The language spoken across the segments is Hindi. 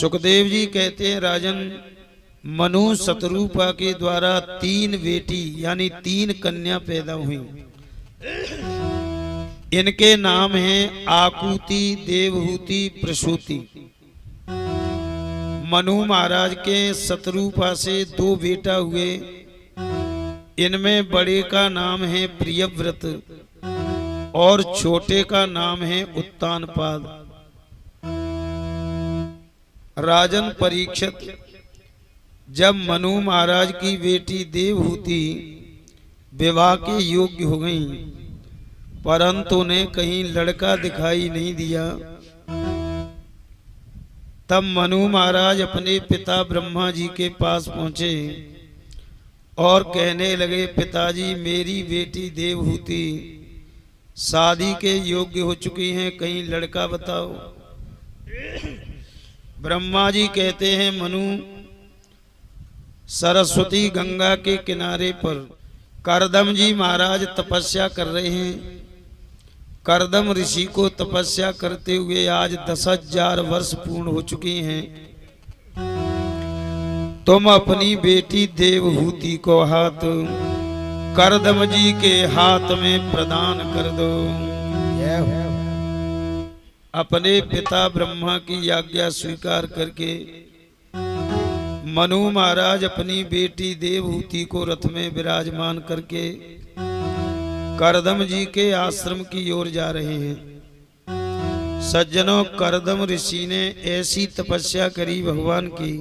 सुखदेव जी कहते हैं राजन, मनु शतरूपा के द्वारा 3 बेटी यानी 3 कन्या पैदा हुई। इनके नाम हैं आकुति, देवहूति, प्रसूति। मनु महाराज के शतरूपा से 2 बेटा हुए। इनमें बड़े का नाम है प्रियव्रत और छोटे का नाम है उत्तानपाद। राजन परीक्षित, जब मनु महाराज की बेटी देवहूति विवाह के योग्य हो गई, परंतु उन्हें कहीं लड़का दिखाई नहीं दिया, तब मनु महाराज अपने पिता ब्रह्मा जी के पास पहुंचे और कहने लगे, पिताजी मेरी बेटी देवहूति शादी के योग्य हो चुकी हैं, कहीं लड़का बताओ। ब्रह्मा जी कहते हैं, मनु सरस्वती गंगा के किनारे पर करदम जी महाराज तपस्या कर रहे हैं। करदम ऋषि को तपस्या करते हुए आज 10,000 वर्ष पूर्ण हो चुकी हैं। तुम अपनी बेटी देवहूति को हाथ करदम जी के हाथ में प्रदान कर दो। अपने पिता ब्रह्मा की आज्ञा स्वीकार करके मनु महाराज अपनी बेटी देवहूति को रथ में विराजमान करके करदम जी के आश्रम की ओर जा रहे हैं। सज्जनों, करदम ऋषि ने ऐसी तपस्या करी भगवान की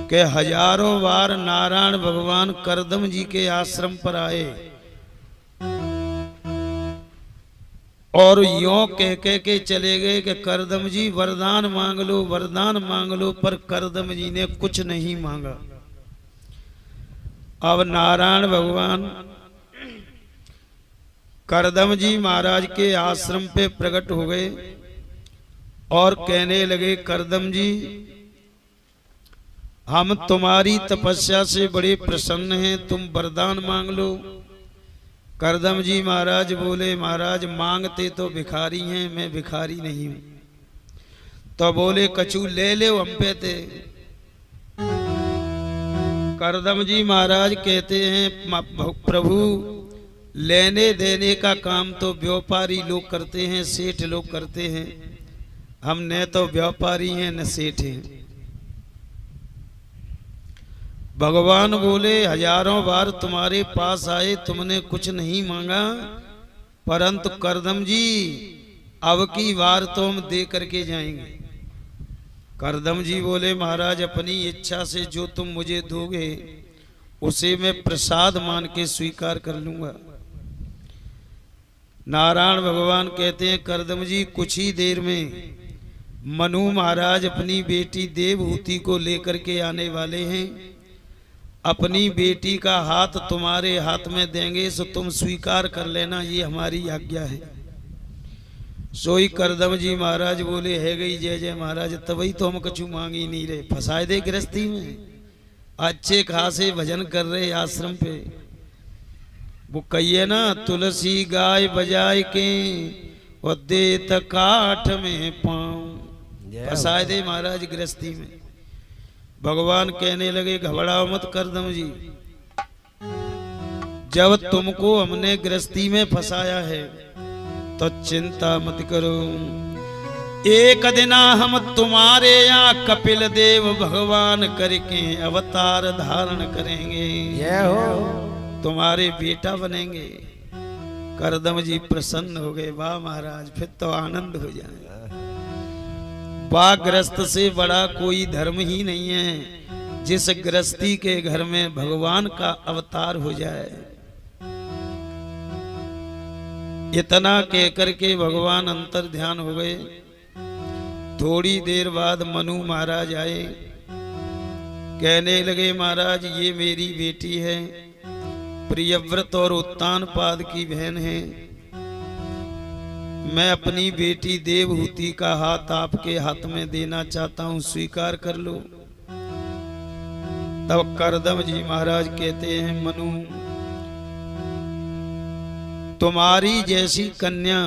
कि हजारों बार नारायण भगवान करदम जी के आश्रम पर आए और यों कह के चले गए कि करदम जी वरदान मांग लो, वरदान मांग लो, पर करदम जी ने कुछ नहीं मांगा। अब नारायण भगवान करदम जी महाराज के आश्रम पे प्रकट हो गए और कहने लगे, करदम जी हम तुम्हारी तपस्या से बड़े प्रसन्न हैं, तुम वरदान मांग लो। करदम जी महाराज बोले, महाराज मांगते तो भिखारी हैं, मैं भिखारी नहीं हूं। तो बोले, कछु ले ले हम पे थे। करदम जी महाराज कहते हैं, प्रभु लेने देने का काम तो व्यापारी लोग करते हैं, सेठ लोग करते हैं, हम न तो व्यापारी हैं न सेठ हैं। भगवान बोले, हजारों बार तुम्हारे पास आए, तुमने कुछ नहीं मांगा, परंतु करदम जी अब की बार तो हम दे करके जाएंगे। करदम जी बोले, महाराज अपनी इच्छा से जो तुम मुझे दोगे उसे मैं प्रसाद मान के स्वीकार कर लूंगा। नारायण भगवान कहते हैं, करदम जी कुछ ही देर में मनु महाराज अपनी बेटी देवहूति को लेकर के आने वाले हैं। अपनी बेटी का हाथ तुम्हारे हाथ में देंगे, सो तुम स्वीकार कर लेना, ये हमारी आज्ञा है। सोई करदम जी महाराज बोले, है गई जय जय महाराज, तभी तो हम कछु मांग ही नहीं रहे, फंसाए दे गृहस्थी में। अच्छे खासे भजन कर रहे आश्रम पे, वो कहिए ना, तुलसी गाय बजाए के और देत काठ में पाँव, फंसाए दे महाराज गृहस्थी में। भगवान कहने लगे, घबराओ मत करदम जी, जब तुमको हमने गृहस्थी में फंसाया है तो चिंता मत करो। एक दिन हम तुम्हारे यहाँ कपिल देव भगवान करके अवतार धारण करेंगे, तुम्हारे बेटा बनेंगे। करदम जी प्रसन्न हो गए, वाह महाराज फिर तो आनंद हो जाएगा। वाग्रस्त से बड़ा कोई धर्म ही नहीं है, जिस गृहस्थी के घर में भगवान का अवतार हो जाए। इतना कहकर के भगवान अंतर ध्यान हो गए। थोड़ी देर बाद मनु महाराज आए, कहने लगे, महाराज ये मेरी बेटी है, प्रियव्रत और उत्तानपाद की बहन है। मैं अपनी बेटी देवहूति का हाथ आपके हाथ में देना चाहता हूं, स्वीकार कर लो। तब करदम जी महाराज कहते हैं, मनु तुम्हारी जैसी कन्या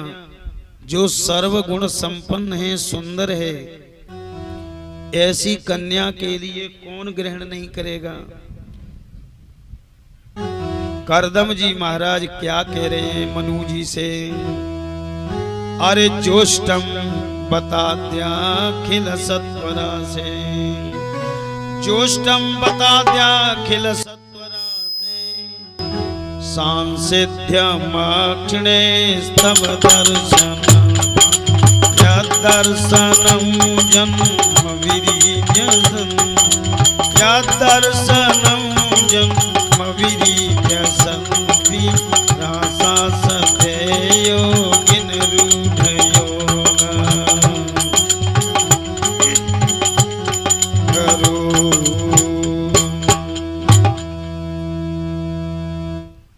जो सर्वगुण संपन्न है, सुंदर है, ऐसी कन्या के लिए कौन ग्रहण नहीं करेगा। करदम जी महाराज क्या कह रहे हैं मनु जी से, अरे जोष्टम बताद्याखिल सत्वरा से, जोष्टम बताद्याखिल सत्वरा से, सांसिध्यमाक्षिणे स्तव दर्शनम, यद्दर्शनम जन्म विरीयसन्, यद्दर्शनम जन्म विरीयसन्, रासा सतेयो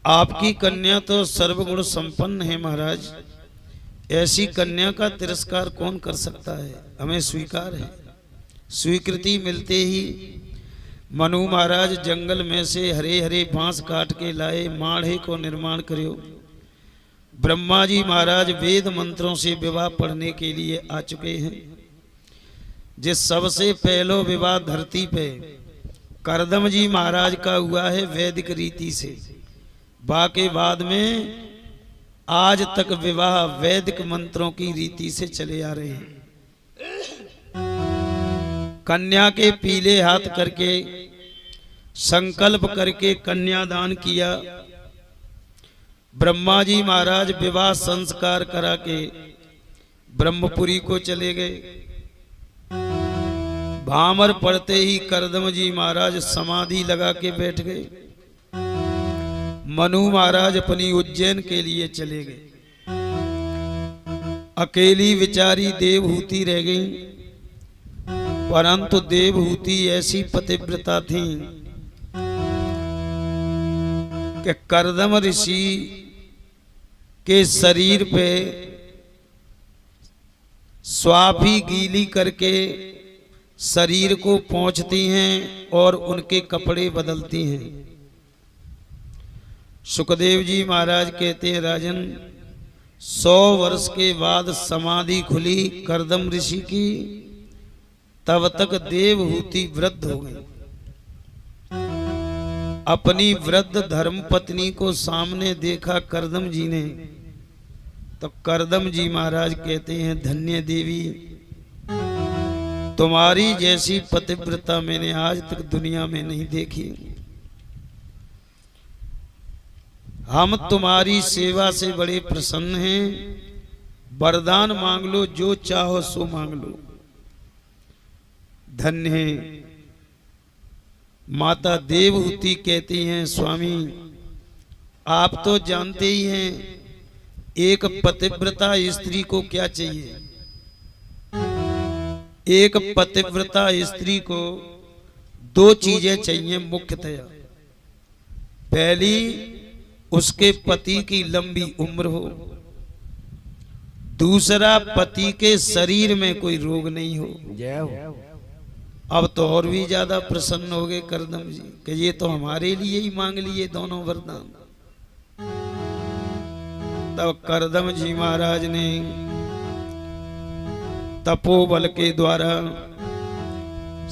आपकी कन्या तो सर्वगुण संपन्न है महाराज, ऐसी कन्या का तिरस्कार कौन कर सकता है, हमें स्वीकार है। स्वीकृति मिलते ही मनु महाराज जंगल में से हरे हरे बांस काट के लाए, माढ़े को निर्माण करो। ब्रह्मा जी महाराज वेद मंत्रों से विवाह पढ़ने के लिए आ चुके हैं। जिस सबसे पहलो विवाह धरती पे करदम जी महाराज का हुआ है वैदिक रीति से, बाकी बाद में आज तक विवाह वैदिक मंत्रों की रीति से चले आ रहे हैं। कन्या के पीले हाथ करके संकल्प करके कन्यादान किया। ब्रह्मा जी महाराज विवाह संस्कार करा के ब्रह्मपुरी को चले गए। भामर पड़ते ही करदम जी महाराज समाधि लगा के बैठ गए। मनु महाराज अपनी उज्जैन के लिए चले गए। अकेली विचारी देवहूति रह गई, परंतु देवहूति ऐसी पतिव्रता थी कि करदम ऋषि के शरीर पे स्वाफी गीली करके शरीर को पोंछती हैं और उनके कपड़े बदलती हैं। सुखदेव जी महाराज कहते हैं राजन 100 वर्ष के बाद समाधि खुली करदम ऋषि की, तब तक देवहूति वृद्ध हो गई। अपनी वृद्ध धर्म पत्नी को सामने देखा करदम जी ने, तो करदम जी महाराज कहते हैं धन्य देवी, तुम्हारी जैसी पतिव्रता मैंने आज तक दुनिया में नहीं देखी। हम तुम्हारी सेवा से बड़े प्रसन्न हैं, वरदान मांग लो, जो चाहो सो मांग लो। धन्य है। माता देवहूति कहती हैं स्वामी आप तो जानते ही हैं एक पतिव्रता स्त्री को क्या चाहिए। एक पतिव्रता स्त्री को 2 चीजें चाहिए मुख्यतया। पहली, उसके पति की लंबी उम्र हो। दूसरा, पति के शरीर में कोई रोग नहीं हो। जय हो। अब तो और भी ज्यादा प्रसन्न हो गए करदम जी कि ये तो हमारे लिए ही मांग लिए दोनों वरदान। तब करदम जी महाराज ने तपोबल के द्वारा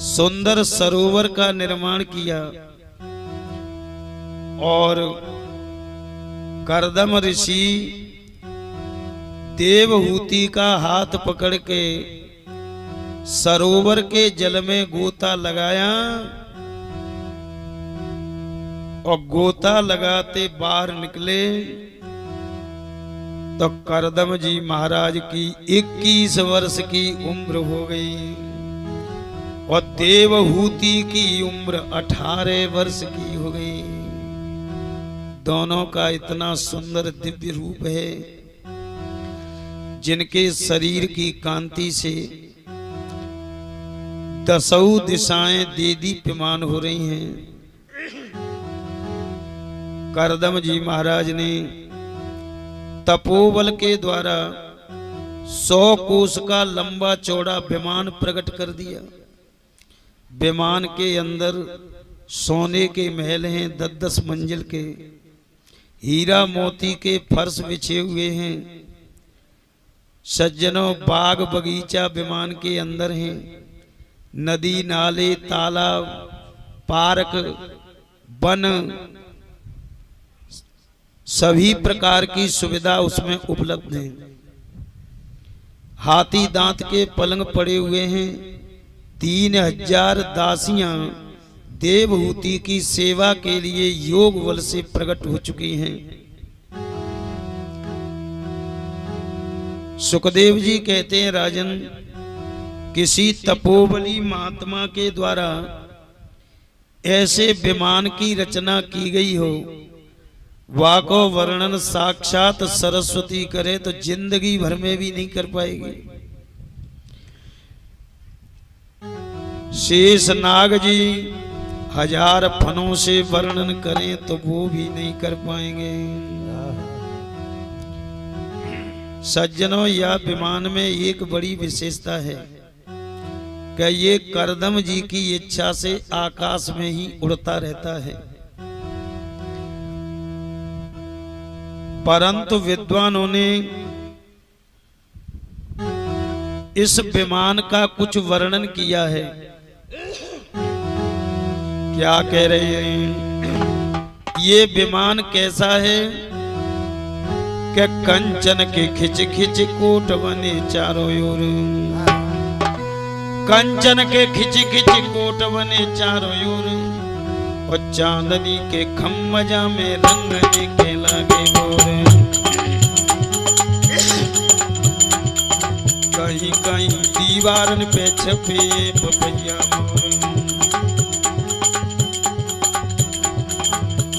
सुंदर सरोवर का निर्माण किया और करदम ऋषि देवहूति का हाथ पकड़ के सरोवर के जल में गोता लगाया और गोता लगाते बाहर निकले तो करदम जी महाराज की 21 वर्ष की उम्र हो गई और देवहूति की उम्र 18 वर्ष की हो गई। दोनों का इतना सुंदर दिव्य रूप है जिनके शरीर की कांति से 10 दिशाएं दीप्यमान हो रही हैं। करदम जी महाराज ने तपोबल के द्वारा 100 कोस का लंबा चौड़ा विमान प्रकट कर दिया। विमान के अंदर सोने के महल हैं 10-10 मंजिल के, हीरा मोती के फर्श बिछे हुए हैं। सज्जनों बाग बगीचा विमान के अंदर हैं। नदी नाले तालाब पार्क वन सभी प्रकार की सुविधा उसमें उपलब्ध है। हाथी दांत के पलंग पड़े हुए हैं। 3000 दासियां देवहूति की सेवा के लिए योग बल से प्रकट हो चुकी हैं। सुखदेव जी कहते हैं, राजन, किसी तपोबली महात्मा के द्वारा ऐसे विमान की रचना की गई हो, वाको वर्णन साक्षात सरस्वती करे तो जिंदगी भर में भी नहीं कर पाएगी। शेष नाग जी 1000 फनों से वर्णन करें तो वो भी नहीं कर पाएंगे। सज्जनों, यह विमान में एक बड़ी विशेषता है कि ये करदम जी की इच्छा से आकाश में ही उड़ता रहता है। परंतु विद्वानों ने इस विमान का कुछ वर्णन किया है। क्या कह रहे हैं? ये विमान कैसा है कि कंचन के खिच खिच कोट बने चारों ओर। कंचन के खिच खिच कोट बने चारों ओर, और चांदनी के खम्मजा में रंगने के लागे मोर। कहीं कहीं दीवारन पे छपे पपैया मोर।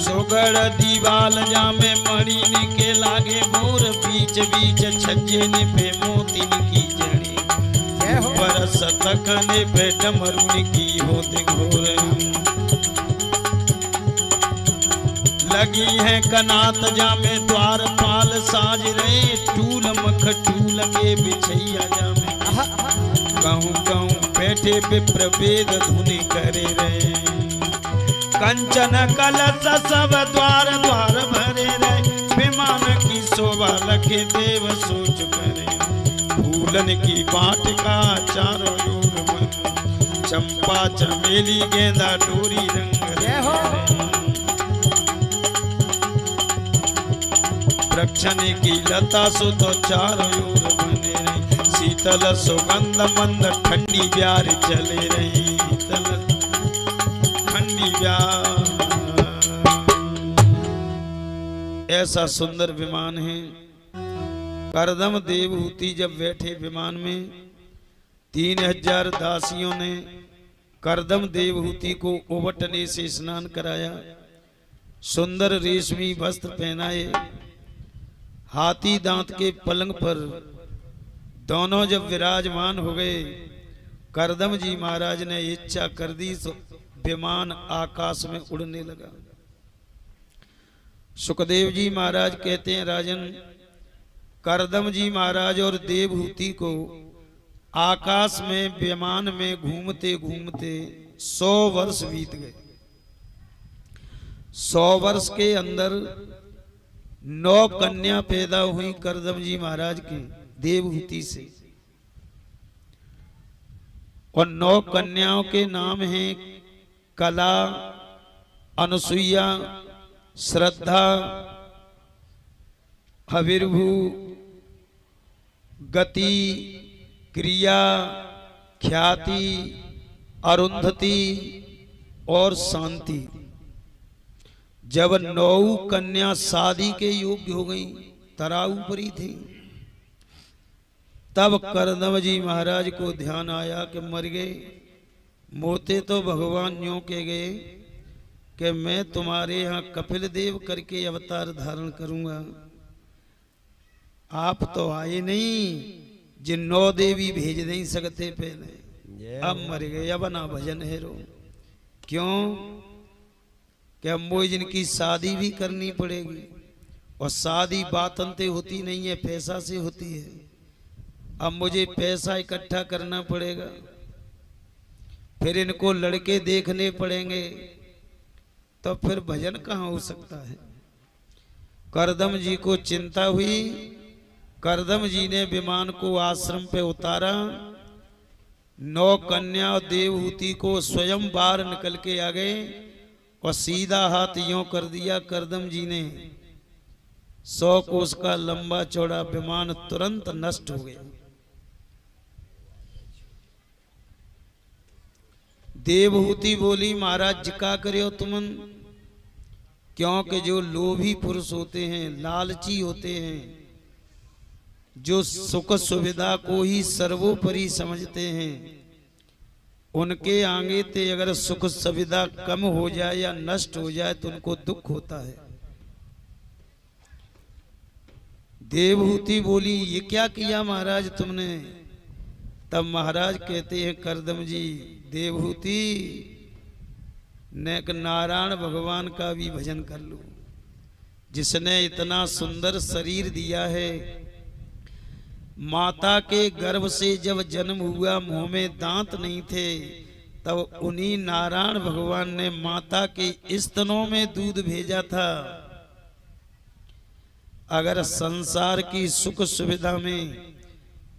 सोगड़ दीवाल जामे मणिन के लागे मोर। बीच बीच छज्जन पे मोतिन की जड़ी, बरस तकने पे डमरुन की होते घोर। लगी है कनात जामे द्वारपाल साज रहे, टूल मख टूल के बिछैया जामे। कहूँ कहूँ बैठे विप्र वेद धुनि करे रहे। कंचन कलश सब द्वार द्वार भरे रहे, विमान की शोभा लखे देव सोच करे। फूलन की वाटिका चारों ओर बन, चंपा चमेली गेंदा डोरी रंग रहे। वृक्षन की लता सो तो चारों ओर बने रही, शीतल सुगंध मंद ठंडी ब्यार चले रही। ठंडी ब्यार ऐसा सुंदर विमान है। करदम देवहूति जब बैठे विमान में, 3000 दासियों ने करदम देवहूति को ओवटने से स्नान कराया, सुंदर रेशमी वस्त्र पहनाए। हाथी दांत के पलंग पर दोनों जब विराजमान हो गए, करदम जी महाराज ने इच्छा कर दी तो विमान आकाश में उड़ने लगा। सुखदेव जी महाराज कहते हैं, राजन, करदम जी महाराज और देवहूति को आकाश में विमान में घूमते घूमते 100 वर्ष बीत गए। 100 वर्ष के अंदर 9 कन्या पैदा हुई करदम जी महाराज की देवहूति से, और 9 कन्याओं के नाम हैं कला, अनुसुईया, श्रद्धा, हविर्भू, गति, क्रिया, ख्याति, अरुंधति और शांति। जब 9 कन्या शादी के योग्य हो गई, तराऊ परी थी, तब करदम जी महाराज को ध्यान आया कि मर गए, मोते तो भगवान यूं के गए कि मैं तुम्हारे यहाँ कपिल देव करके अवतार धारण करूंगा। आप तो आए नहीं, जिन 9 देवी भेज नहीं सकते पहले, अब मर गए, अब ना भजन है रो। क्यों? कि अब मुझे जिनकी शादी भी करनी पड़ेगी, और शादी बातंते होती नहीं है, पैसा से होती है। अब मुझे पैसा इकट्ठा करना पड़ेगा, फिर इनको लड़के देखने पड़ेंगे, तो फिर भजन कहाँ हो सकता है। करदम जी को चिंता हुई। करदम जी ने विमान को आश्रम पे उतारा, 9 कन्या और देवहूति को स्वयं बाहर निकल के आ गए और सीधा हाथ यूं कर दिया करदम जी ने, 100 कोस का लंबा चौड़ा विमान तुरंत नष्ट हो गया। देवहूति बोली महाराज का करो तुमन, क्योंकि जो लोभी पुरुष होते हैं, लालची होते हैं, जो सुख सुविधा को ही सर्वोपरि समझते हैं, उनके आगे ते अगर सुख सुविधा कम हो जाए या नष्ट हो जाए तो उनको दुख होता है। देवहूति बोली ये क्या किया महाराज तुमने? तब महाराज कहते हैं करदम जी, देवहूति ने नारायण भगवान का भी भजन कर लो, जिसने इतना सुंदर शरीर दिया है। माता के गर्भ से जब जन्म हुआ, मुंह में दांत नहीं थे, तब उन्हीं नारायण भगवान ने माता के स्तनों में दूध भेजा था। अगर संसार की सुख सुविधा में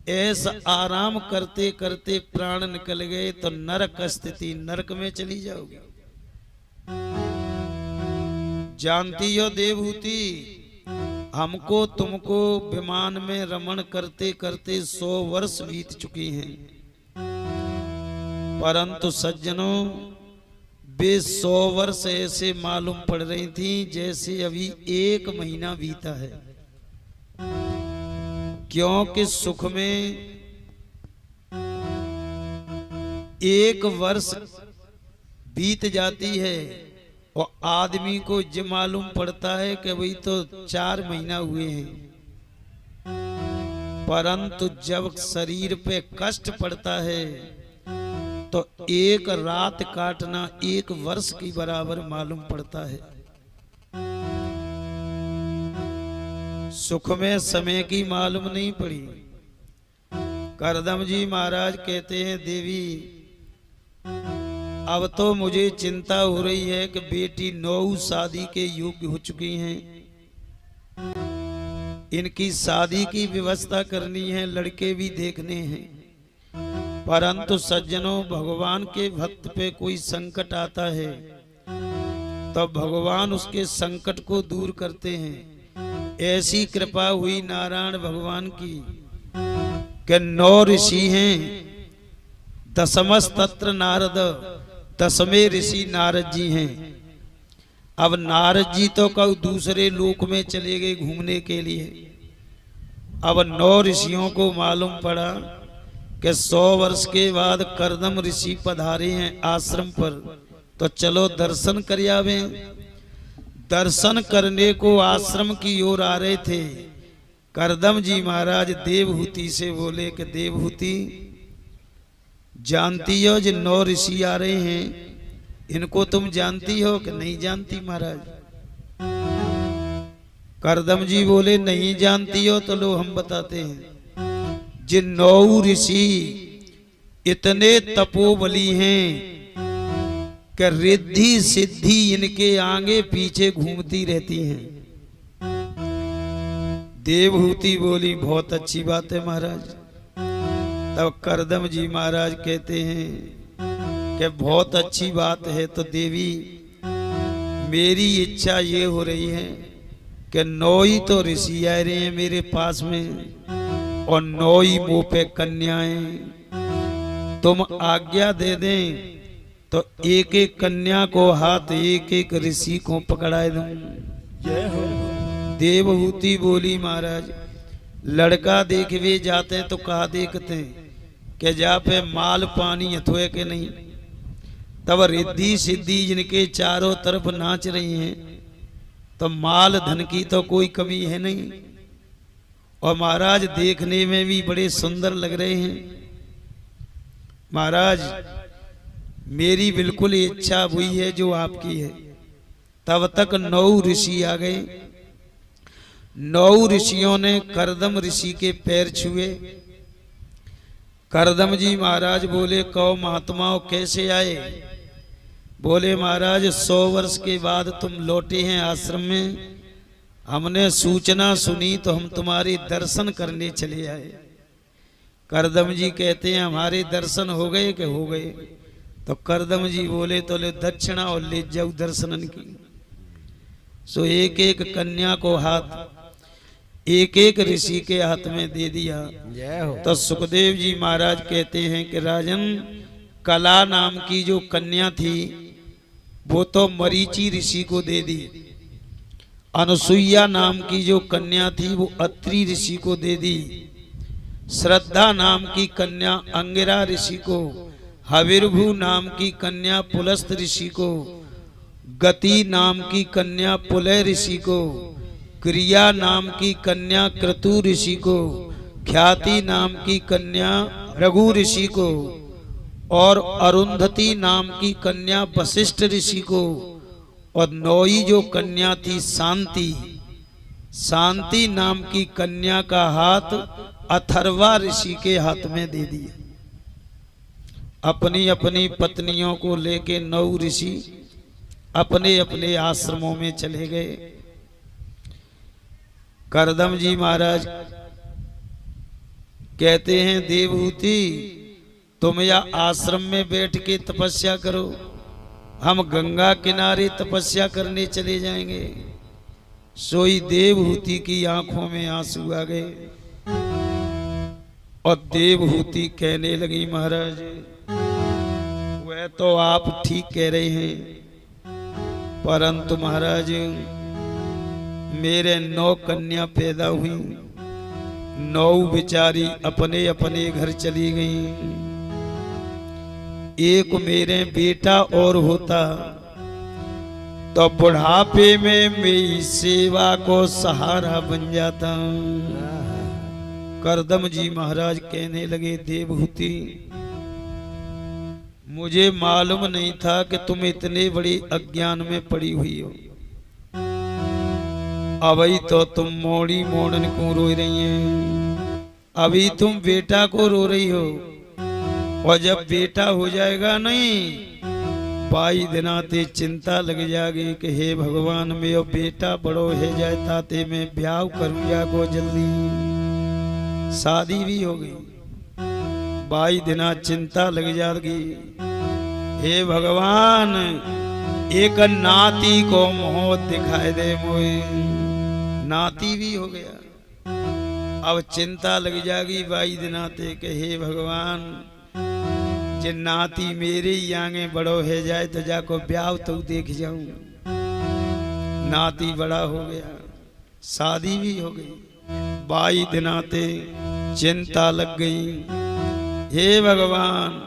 ऐसा आराम करते करते प्राण निकल गए तो नरक स्थिति, नरक में चली जाओगी। जानती हो देवहूति, हमको तुमको विमान में रमण करते करते 100 वर्ष बीत चुके हैं, परंतु सज्जनों वे 100 वर्ष ऐसे मालूम पड़ रही थी जैसे अभी 1 महीना बीता है। क्योंकि सुख में 1 वर्ष बीत जाती है और आदमी को ये मालूम पड़ता है कि वही तो 4 महीना हुए हैं, परंतु जब शरीर पे कष्ट पड़ता है तो 1 रात काटना 1 वर्ष की बराबर मालूम पड़ता है। सुख में समय की मालूम नहीं पड़ी। करदम जी महाराज कहते हैं देवी, अब तो मुझे चिंता हो रही है कि बेटी 9 शादी के योग्य हो चुकी हैं, इनकी शादी की व्यवस्था करनी है, लड़के भी देखने हैं, परंतु सज्जनों भगवान के भक्त पे कोई संकट आता है तो भगवान उसके संकट को दूर करते हैं। ऐसी कृपा हुई नारायण भगवान की कि 9 ऋषि हैं, दशमस्तत्र नारद, 10वें ऋषि नारद जी हैं। अब नारद जी तो कब दूसरे लोक में चले गए घूमने के लिए। अब 9 ऋषियों को मालूम पड़ा कि 100 वर्ष के बाद करदम ऋषि पधारे हैं आश्रम पर, तो चलो दर्शन कर आवे। दर्शन करने को आश्रम की ओर आ रहे थे। करदम जी महाराज देवहूति से बोले कि देवहूति, जानती हो जो 9 ऋषि आ रहे हैं, इनको तुम जानती हो कि नहीं जानती महाराज? करदम जी बोले नहीं जानती हो तो लो हम बताते हैं। जिन 9 ऋषि इतने तपोबली हैं कि रिद्धि सिद्धि इनके आगे पीछे घूमती रहती हैं। देवहूति बोली बहुत अच्छी बात है महाराज। तब करदम जी महाराज कहते हैं कि बहुत अच्छी बात है तो देवी मेरी इच्छा ये हो रही है कि 9 ही तो ऋषि आ रहे हैं मेरे पास में और 9 ही मुंह पे कन्याएं, तुम आज्ञा दे दें तो 1-1 कन्या को हाथ 1-1 ऋषि को पकड़ाए दूं। जय हो। देवहूति बोली महाराज लड़का देखवे जाते तो कहा देखते कि जा पे माल पानी हथुए के नहीं। तब रिद्धि सिद्धि जिनके चारों तरफ नाच रही हैं तो माल धन की तो कोई कमी है नहीं, और महाराज देखने में भी बड़े सुंदर लग रहे हैं। महाराज मेरी बिल्कुल इच्छा हुई है जो आपकी है। तब तक 9 ऋषि आ गए। 9 ऋषियों ने करदम ऋषि के पैर छुए। करदम जी महाराज बोले कहो महात्माओं कैसे आए? बोले महाराज 100 वर्ष के बाद तुम लौटे हैं आश्रम में, हमने सूचना सुनी तो हम तुम्हारे दर्शन करने चले आए। करदम जी कहते हैं हमारे दर्शन हो गए कि हो गए? तो करदम जी बोले तो ले दक्षिणा और ले जाओ दर्शनन की। सो एक एक कन्या को हाथ एक एक ऋषि के हाथ में दे दिया। तो सुखदेव जी महाराज कहते हैं कि राजन, कला नाम की जो कन्या थी वो तो मरीचि ऋषि को दे दी। अनुसुईया नाम की जो कन्या थी वो अत्रि ऋषि को दे दी। श्रद्धा नाम की कन्या अंगिरा ऋषि को, हविर्भु नाम की कन्या पुलस्त ऋषि को, गति नाम की कन्या पुलय ऋषि को, क्रिया नाम की कन्या क्रतु ऋषि को, ख्याति नाम की कन्या रघु ऋषि को, और अरुंधति नाम की कन्या वशिष्ठ ऋषि को, और नौई जो कन्या थी शांति, शांति नाम की कन्या का हाथ अथर्वा ऋषि के हाथ में दे दिया। अपनी अपनी पत्नियों को लेके 9 ऋषि अपने अपने आश्रमों में चले गए। करदम जी महाराज कहते हैं देवहूति तुम या आश्रम में बैठ के तपस्या करो, हम गंगा किनारे तपस्या करने चले जाएंगे। सोई देवहूति की आंखों में आंसू आ गए और देवहूति कहने लगी महाराज वह तो आप ठीक कह रहे हैं, परंतु महाराज मेरे 9 कन्या पैदा हुई, 9 बेचारी अपने अपने घर चली गईं। एक मेरे बेटा और होता तो बुढ़ापे में मेरी सेवा को सहारा बन जाता। करदम जी महाराज कहने लगे देवहूति मुझे मालूम नहीं था कि तुम इतने बड़े अज्ञान में पड़ी हुई हो। अभी तो तुम मोड़ी मोड़न को रो रही हैं, अभी तुम बेटा को रो रही हो, और जब बेटा हो जाएगा नहीं 22 दिनाते चिंता लग जाएगी कि हे भगवान मेरा बेटा बड़ो है जाए ताते मैं ब्याह करूँ जागो जल्दी। शादी भी हो गई, 22 दिना चिंता लग जाएगी। हे भगवान एक नाती को मोह दिखाई दे मोए, नाती भी हो गया। अब चिंता लग जाएगी 22 दिनाते के हे भगवान जे नाती मेरे ही आगे बड़ो है जाए तो जाको ब्याह तो देख जाऊं। नाती बड़ा हो गया, शादी भी हो गई, 22 दिनाते चिंता लग गई। हे भगवान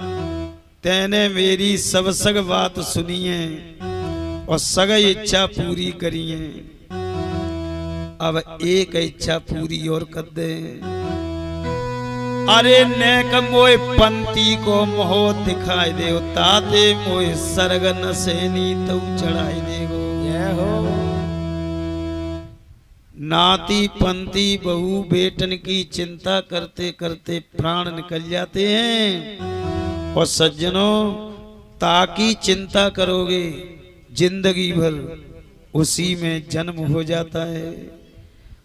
तैने मेरी सब सग बात सुनी है और सग इच्छा पूरी करी है, अब एक इच्छा पूरी और कर दे। अरे नेक मोए पंती को मोह दिखाई दे ताते मोए सरग नसेनी तो चढ़ाई देगो। नाती पंती बहू बेटन की चिंता करते करते प्राण निकल जाते हैं, और सज्जनों ताकि चिंता करोगे जिंदगी भर उसी में जन्म हो जाता है।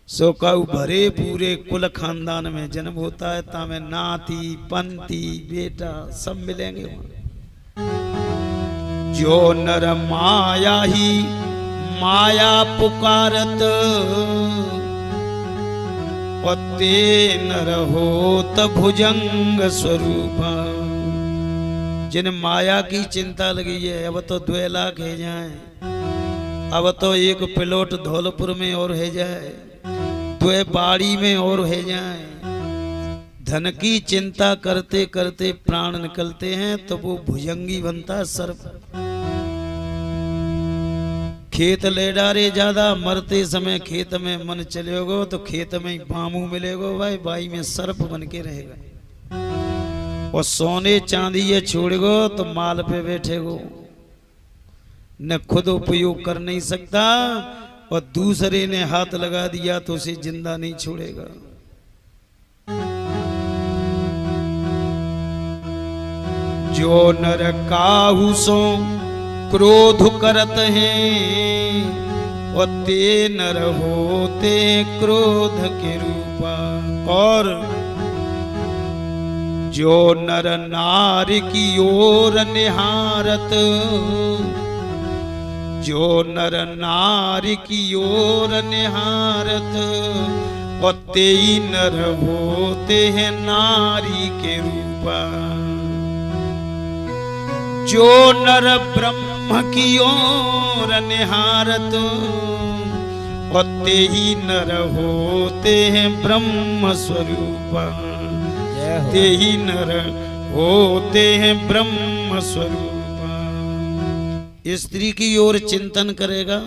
सो कहू भरे पूरे कुल खानदान में जन्म होता है, तामे नाती पंती बेटा सब मिलेंगे वहां। जो नर माया ही माया पुकारत पत्ते नर होत भुजंग स्वरूपा। जिन माया की चिंता लगी है अब तो 2 लाख है जाए, अब तो एक प्लॉट धौलपुर में और है जाए, 2 बाड़ी में और है जाए। धन की चिंता करते करते प्राण निकलते हैं तो वो भुजंगी बनता है सर्प। खेत ले डारे ज्यादा मरते समय खेत में मन चलेगो तो खेत में बामू मिलेगो भाई, बाई में सर्प बन के रहेगा। और सोने चांदी ये छोड़ेगो तो माल पे बैठेगो, न खुद उपयोग कर नहीं सकता और दूसरे ने हाथ लगा दिया तो उसे जिंदा नहीं छोड़ेगा। जो नर काहू सो क्रोध करत हैं और ते नर होते क्रोध के रूपा। और जो नर नारी की ओर निहारत, जो नर नारी की ओर निहारत, और तेई नर होते हैं नारी के रूपा। जो नर ब्रह्म की ओर निहारत, और तेई नर होते हैं ब्रह्म स्वरूपा। तेई नर होते हैं ब्रह्म स्वरूपा। स्त्री की ओर चिंतन करेगा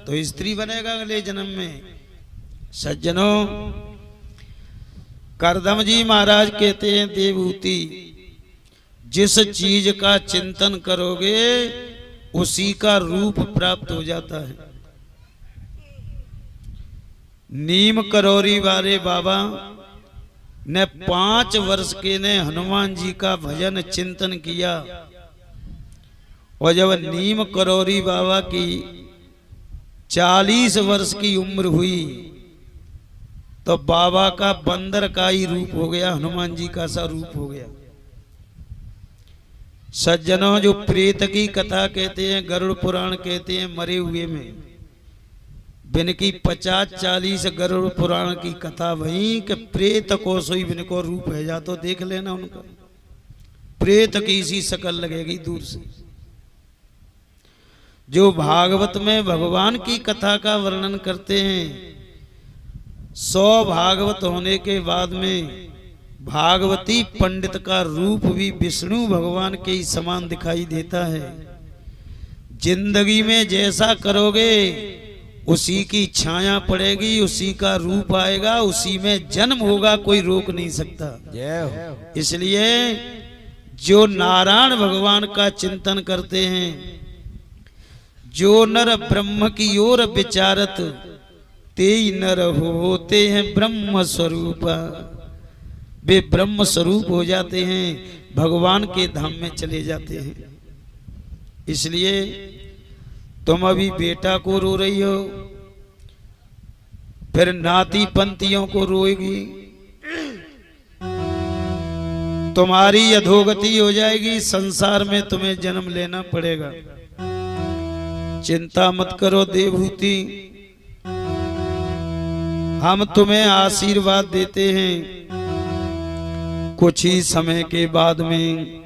तो स्त्री बनेगा अगले जन्म में। सज्जनों, करदम जी महाराज कहते हैं, देवहूति जिस चीज का चिंतन करोगे उसी का रूप प्राप्त हो जाता है। नीम करौरी वाले बाबा ने 5 वर्ष के ने हनुमान जी का भजन चिंतन किया, और जब नीम करौरी बाबा की 40 वर्ष की उम्र हुई तो बाबा का बंदर का ही रूप हो गया, हनुमान जी का सा रूप हो गया। सज्जनों, जो प्रेत की कथा कहते हैं, गरुड़ पुराण कहते हैं, मरे हुए में बिन की 50-40 गरुड़ पुराण की कथा वही कि प्रेत को सोई बिन को रूप है, जा तो देख लेना उनका। प्रेत की सी शकल लगेगी दूर से। जो भागवत में भगवान की कथा का वर्णन करते हैं, 100 भागवत होने के बाद में भागवती पंडित का रूप भी विष्णु भगवान के ही समान दिखाई देता है। जिंदगी में जैसा करोगे उसी की छाया पड़ेगी, उसी का रूप आएगा, उसी में जन्म होगा, कोई रोक नहीं सकता। इसलिए जो नारायण भगवान का चिंतन करते हैं, जो नर ब्रह्म की ओर विचारत, तेई नर होते हैं ब्रह्म स्वरूप। वे ब्रह्म स्वरूप हो जाते हैं, भगवान के धाम में चले जाते हैं। इसलिए तुम अभी बेटा को रो रही हो, फिर नाती पंतियों को रोएगी, तुम्हारी अधोगति हो जाएगी, संसार में तुम्हें जन्म लेना पड़ेगा। चिंता मत करो देवहूति, हम तुम्हें आशीर्वाद देते हैं। कुछ ही समय के बाद में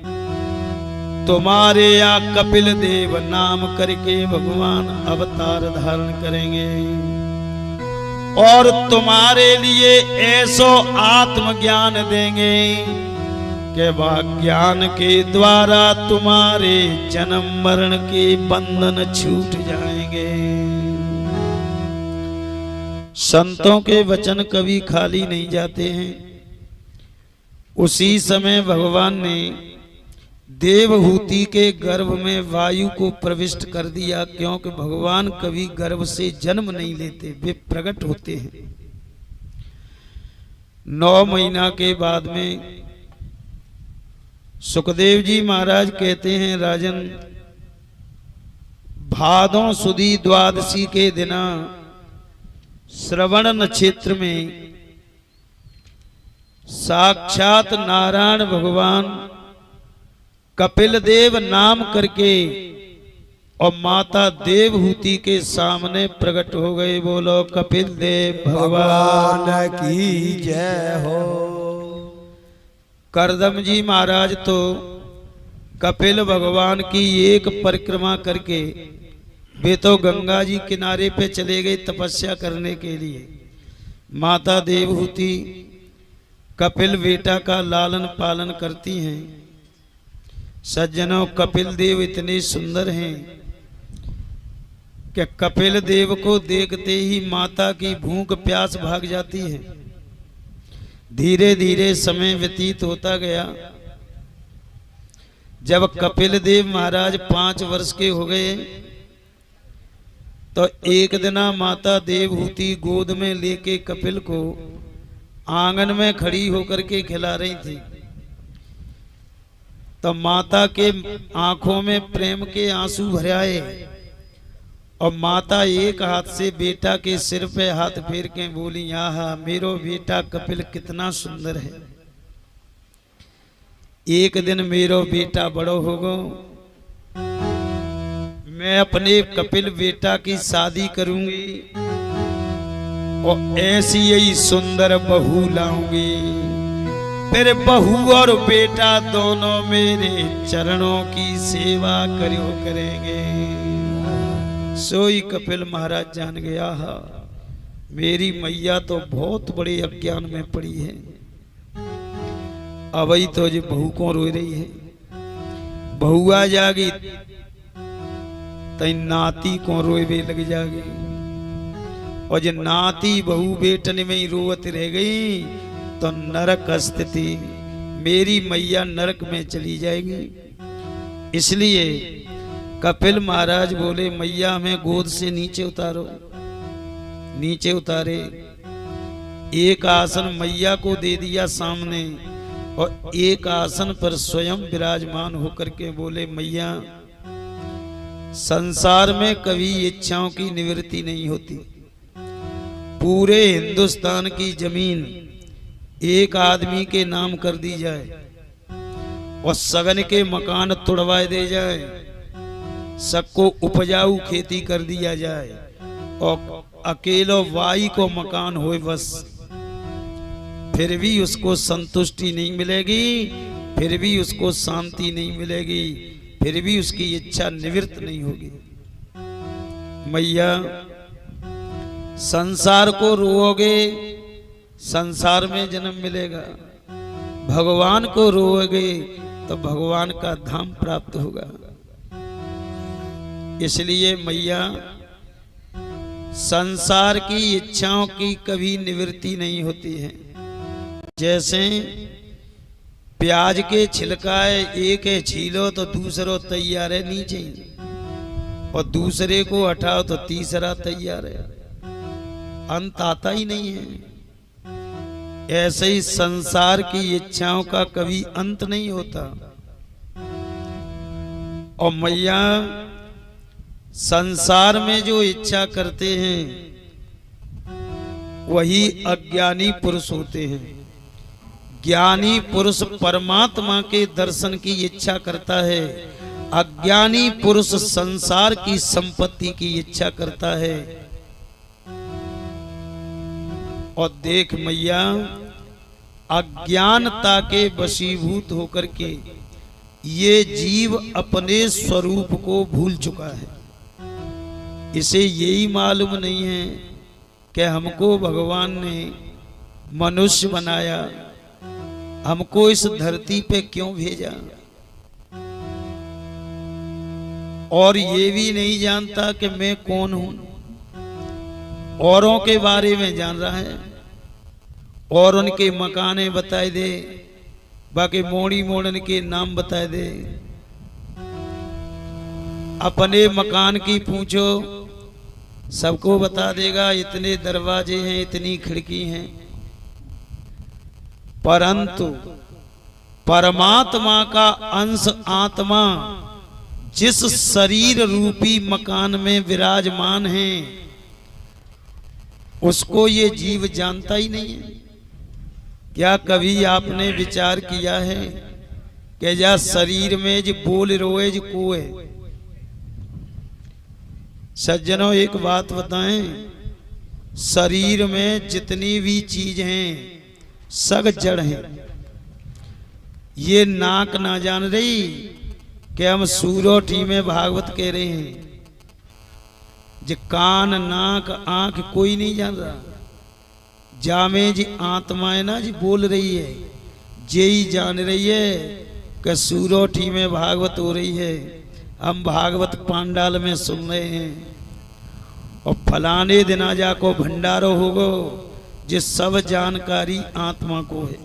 तुम्हारे या कपिल देव नाम करके भगवान अवतार धारण करेंगे, और तुम्हारे लिए ऐसो आत्मज्ञान देंगे कि वह ज्ञान के द्वारा तुम्हारे जन्म मरण के बंधन छूट जाएंगे। संतों के वचन कभी खाली नहीं जाते हैं। उसी समय भगवान ने देवहूति के गर्भ में वायु को प्रविष्ट कर दिया, क्योंकि भगवान कभी गर्भ से जन्म नहीं लेते, वे प्रकट होते हैं। 9 महीना के बाद में सुखदेव जी महाराज कहते हैं, राजन भादों सुदी द्वादशी के दिना श्रवण नक्षत्र में साक्षात नारायण भगवान कपिल देव नाम करके और माता देवहूति के सामने प्रकट हो गए। बोलो कपिल देव भगवान की जय हो। करदम जी महाराज तो कपिल भगवान की एक परिक्रमा करके वे तो गंगा जी किनारे पे चले गए तपस्या करने के लिए। माता देवहूति कपिल बेटा का लालन पालन करती हैं। सज्जनों, कपिल देव इतने सुंदर हैं कि कपिल देव को देखते ही माता की भूख प्यास भाग जाती है। धीरे धीरे समय व्यतीत होता गया। जब कपिल देव महाराज 5 वर्ष के हो गए तो एक दिना माता देवहूति गोद में लेके कपिल को आंगन में खड़ी होकर के खिला रही थी। तो माता के आंखों में प्रेम के आंसू भर आए और माता एक हाथ से बेटा के सिर पे हाथ फेर के बोली, आहा मेरो बेटा कपिल कितना सुंदर है। एक दिन मेरो बेटा बड़ो होगो, मैं अपने कपिल बेटा की शादी करूंगी और ऐसी यही सुंदर बहू लाऊंगी, फिर बहू और बेटा दोनों मेरे चरणों की सेवा करो करेंगे। सोई कपिल महाराज जान गया, मेरी मैया तो बहुत बड़े अज्ञान में पड़ी है। अब ही तो जो बहू को रो रही है, बहू आ जागी तई नाती को रोवे लग जागी, और जो नाती बहू बेटन में ही रोवत रह गई तो नरक स्थिति, मेरी मैया नरक में चली जाएगी। इसलिए कपिल महाराज बोले, मैया हमें गोद से नीचे उतारो। नीचे उतारे, एक आसन मैया को दे दिया सामने, और एक आसन पर स्वयं विराजमान होकर के बोले, मैया संसार में कभी इच्छाओं की निवृत्ति नहीं होती। पूरे हिंदुस्तान की जमीन एक आदमी के नाम कर दी जाए और सगन के मकान तुड़वा दे जाए, सबको उपजाऊ खेती कर दिया जाए और अकेलो वाई को मकान होए बस, फिर भी उसको संतुष्टि नहीं मिलेगी, फिर भी उसको शांति नहीं मिलेगी, फिर भी उसकी इच्छा निवृत्त नहीं होगी। मैया संसार को रोओगे, संसार में जन्म मिलेगा, भगवान को रोओगे तो भगवान का धाम प्राप्त होगा। इसलिए मैया संसार की इच्छाओं की कभी निवृत्ति नहीं होती है। जैसे प्याज के छिलकाए, एक है छीलो तो दूसरो तैयार है नीचे, और दूसरे को हटाओ तो तीसरा तैयार है, अंत आता ही नहीं है। ऐसे ही संसार की इच्छाओं का कभी अंत नहीं होता। और मैया संसार में जो इच्छा करते हैं वही अज्ञानी पुरुष होते हैं। ज्ञानी पुरुष परमात्मा के दर्शन की इच्छा करता है, अज्ञानी पुरुष संसार की संपत्ति की इच्छा करता है। और देख मैया, अज्ञानता के वशीभूत होकर के ये जीव अपने स्वरूप को भूल चुका है। इसे यही मालूम नहीं है कि हमको भगवान ने मनुष्य बनाया, हमको इस धरती पे क्यों भेजा, और ये भी नहीं जानता कि मैं कौन हूं। औरों के बारे में जान रहा है और उनके मकाने बताए दे, बाकी मोड़ी मोड़न के नाम बताए दे। अपने मकान की पूछो, सबको बता देगा, इतने दरवाजे हैं, इतनी खिड़की हैं। परंतु परमात्मा का अंश आत्मा जिस शरीर रूपी मकान में विराजमान है, उसको ये जीव जानता ही नहीं है। क्या कभी आपने विचार किया है कि जा शरीर में जो बोल रोए जो को है? सज्जनों एक बात बताएं, शरीर में जितनी भी चीज हैं सब जड़ है। ये नाक ना जान रही कि हम सूरोठी में भागवत कह रहे हैं। जे कान नाक आंख कोई नहीं जान रहा, जामे जी आत्मा है ना जी बोल रही है, जे ही जान रही है कि सूरोठी में भागवत हो रही है। हम भागवत पांडाल में सुन रहे हैं और फलाने दिना जाको भंडारो होगो, जिस सब जानकारी आत्मा को है।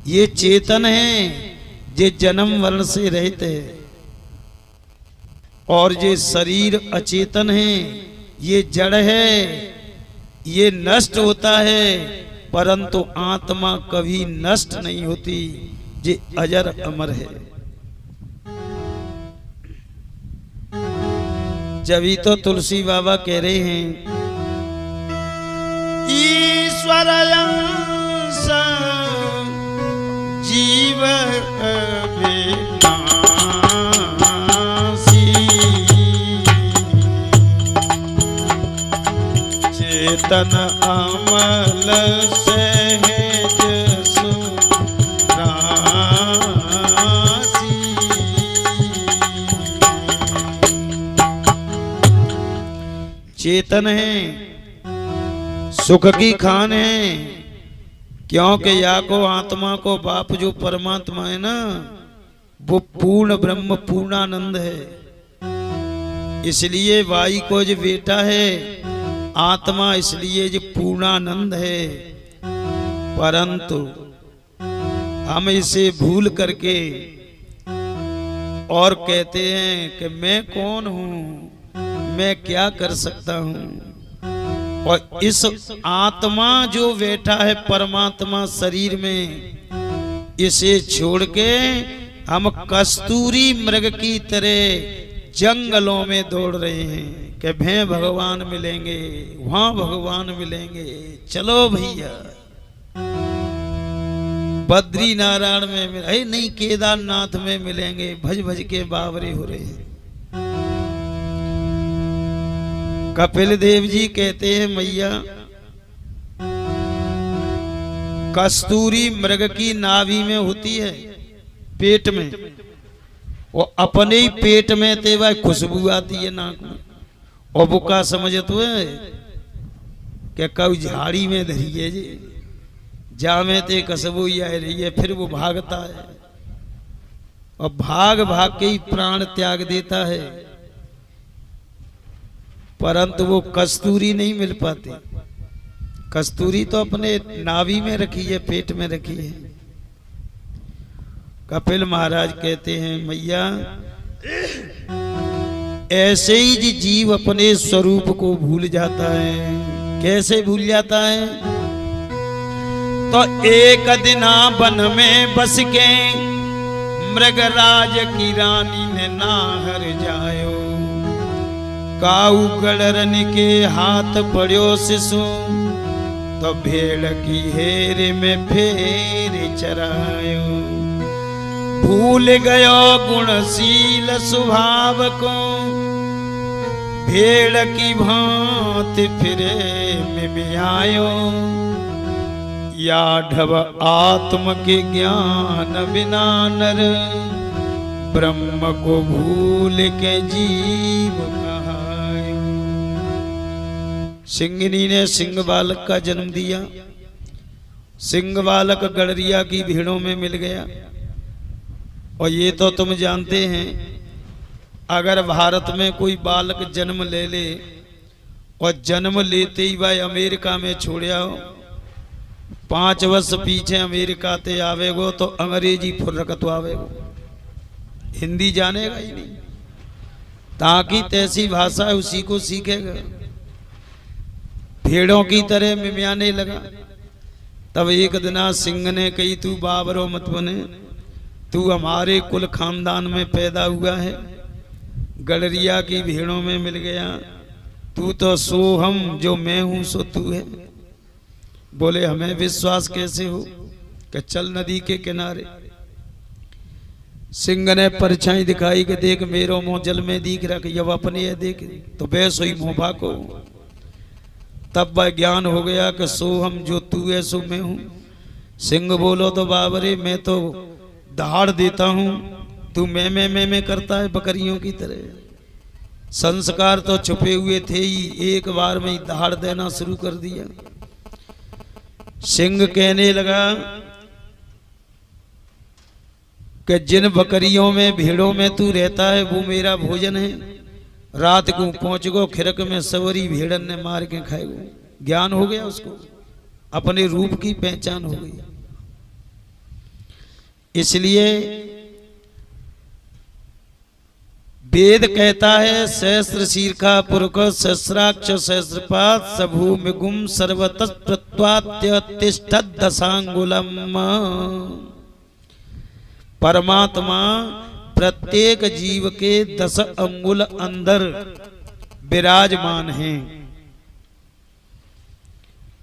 ये चेतन है जे जन्म वर्ण से रहित है, और जे शरीर अचेतन है, ये जड़ है, ये नष्ट होता है, परंतु आत्मा कभी नष्ट नहीं होती, जे अजर अमर है। जभी तो तुलसी बाबा कह रहे हैं, ईश्वर अंश जीव चेतन अमल सहज सुरासी। चेतन है, सुख की खान है, क्योंकि या को आत्मा को बाप जो परमात्मा है ना, वो पूर्ण ब्रह्म पूर्णानंद है। इसलिए वाई को जो बेटा है आत्मा, इसलिए जो पूर्णानंद है। परंतु हम इसे भूल करके और कहते हैं कि मैं कौन हूं, मैं क्या कर सकता हूं। और इस आत्मा जो बैठा है परमात्मा शरीर में, इसे छोड़ के हम कस्तूरी मृग की तरह जंगलों में दौड़ रहे हैं कि भैं भगवान मिलेंगे, वहां भगवान मिलेंगे, चलो भैया बद्री नारायण में मिले, नहीं केदारनाथ में मिलेंगे, भज भज के बावरे हो रहे हैं। कपिल देव जी कहते हैं मैया कस्तूरी मृग की नाभि में होती है, पेट में, वो अपने ही पेट में ते वह खुशबू आती है नाक में, और वो का समझते हुए क्या कभी झाड़ी में धरी है जी, जामे ते खुशबू ही आ रही है, फिर वो भागता है और भाग भाग के ही प्राण त्याग देता है। परंतु वो कस्तूरी नहीं मिल पाती। कस्तूरी तो अपने नाभि में रखी है, पेट में रखी है। कपिल महाराज कहते हैं मैया ऐसे ही जी जीव अपने स्वरूप को भूल जाता है। कैसे भूल जाता है? तो एक दिना वन में बस के मृगराज की रानी ने नाहर जायो, काऊ गड़रन के हाथ पड़ो शिशु, तो भेड़ की हेर में फेर चरायो। भूल गयो गुणशील स्वभाव को, भेड़ की भांति फिरे में आयो। याढव आत्म के ज्ञान बिना नर, ब्रह्म को भूल के जीव कहायो। सिंगनी ने सिंह बालक का जन्म दिया। सिंह बालक गड़रिया की भीड़ों में मिल गया। और ये तो तुम जानते हैं, अगर भारत में कोई बालक जन्म ले ले और जन्म लेते ही वह अमेरिका में छोड़िया हो, 5 वर्ष पीछे अमेरिका ते आवेगो तो अंग्रेजी फुर्रकत आवेगो, हिंदी जानेगा ही नहीं। ताकि तैसी भाषा है उसी को सीखेगा। भेड़ों की तरह मिमियाने लगा। तब एक दिना सिंह ने कही तू बाबरो मत बने, तू हमारे कुल खानदान में पैदा हुआ है, गड़रिया की भेड़ों में मिल गया, तू तो सो हम जो मैं हूं सो तू है। बोले हमें विश्वास कैसे हो कि चल नदी के किनारे। सिंह ने परछाई दिखाई कि देख मेरो मुंह जल में दिख रहा कि जब अपने है देख, तो बेस हुई मोहबा को। तब वह ज्ञान हो गया कि सो हम जो तू है सो मैं हूं। सिंह बोलो तो बाबरे मैं तो दहाड़ देता हूं, तू मैं करता है बकरियों की तरह। संस्कार तो छुपे हुए थे ही, एक बार में ही दहाड़ देना शुरू कर दिया। सिंह कहने लगा कि जिन बकरियों में भेड़ों में तू रहता है वो मेरा भोजन है। रात को पहुंच गो खिरक में सवरी भेड़न ने मार के खाएगो। ज्ञान हो गया उसको, अपने रूप की पहचान हो गई। इसलिए वेद कहता है सहस्र शीर्षा पुरुष सहस्राक्ष सहस्रपाद सभूमि गुम सर्वतः प्रत्वात्तिष्ठत् दशांगुलम। परमात्मा प्रत्येक जीव के 10 अंगुल अंदर विराजमान हैं।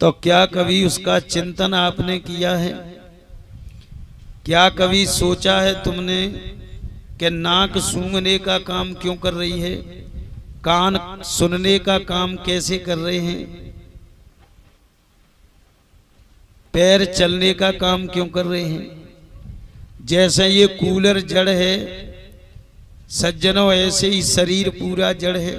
तो क्या कभी उसका चिंतन आपने किया है? क्या कभी सोचा है तुमने कि नाक सूंघने का काम क्यों कर रही है, कान सुनने का काम कैसे कर रहे हैं, पैर चलने का काम क्यों कर रहे हैं? जैसे ये कूलर जड़ है सज्जनों, ऐसे ही शरीर पूरा जड़ है।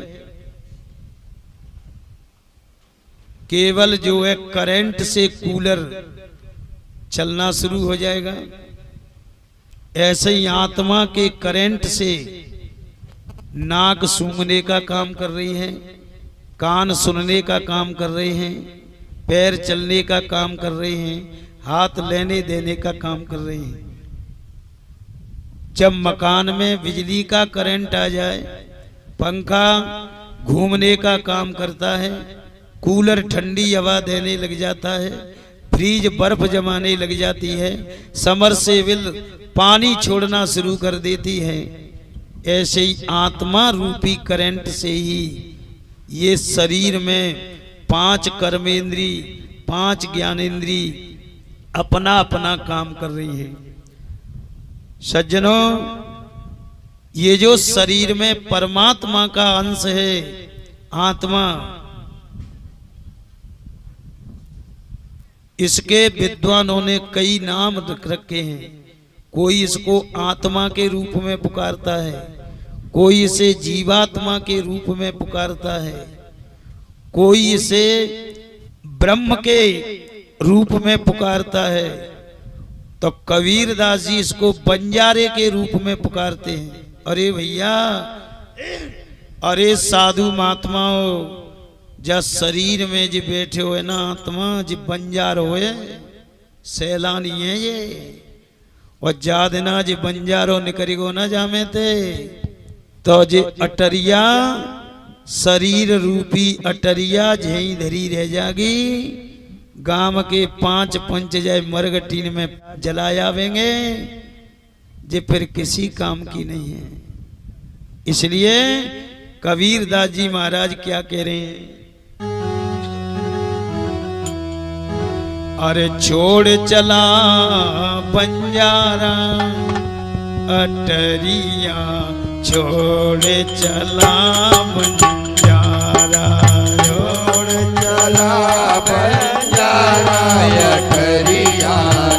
केवल जो है करंट से कूलर चलना शुरू हो जाएगा। ऐसे ही आत्मा के करंट से नाक सूंघने का काम कर रही है, कान सुनने का काम कर रहे हैं, पैर चलने का काम कर रहे हैं, हाथ लेने देने का काम कर रहे हैं। जब मकान में बिजली का करंट आ जाए, पंखा घूमने का काम करता है, कूलर ठंडी हवा देने लग जाता है, फ्रीज बर्फ जमाने लग जाती है, समरसेबिल पानी छोड़ना शुरू कर देती है। ऐसे ही आत्मा रूपी करंट से ही ये शरीर में 5 कर्मेंद्री 5 ज्ञानेंद्री अपना अपना काम कर रही है। सज्जनों, ये जो शरीर में परमात्मा का अंश है आत्मा, इसके विद्वानों ने कई नाम रखे हैं। कोई इसको आत्मा के रूप में पुकारता है, कोई इसे जीवात्मा के रूप में पुकारता है, कोई इसे ब्रह्म के रूप में पुकारता है, तो कबीरदास जी इसको बंजारे के रूप में पुकारते हैं। अरे भैया, अरे साधु महात्माओं, जा शरीर में जी बैठे हुए ना आत्मा जी बंजार हुए सैलानी है ये, और जादना जी बंजारो निकरिगो ना जामे थे, तो जी अटरिया शरीर रूपी अटरिया झई धरी रह जागी। गांव के 5 पंच जाए मरगटीन में जलाया आवेंगे, जे फिर किसी काम की नहीं है। इसलिए कबीरदास जी महाराज क्या कह रहे हैं? अरे छोड़ चला बंजारा अटरिया, छोड़ चला बंजारा, छोड़ चला बंजारा अटरिया,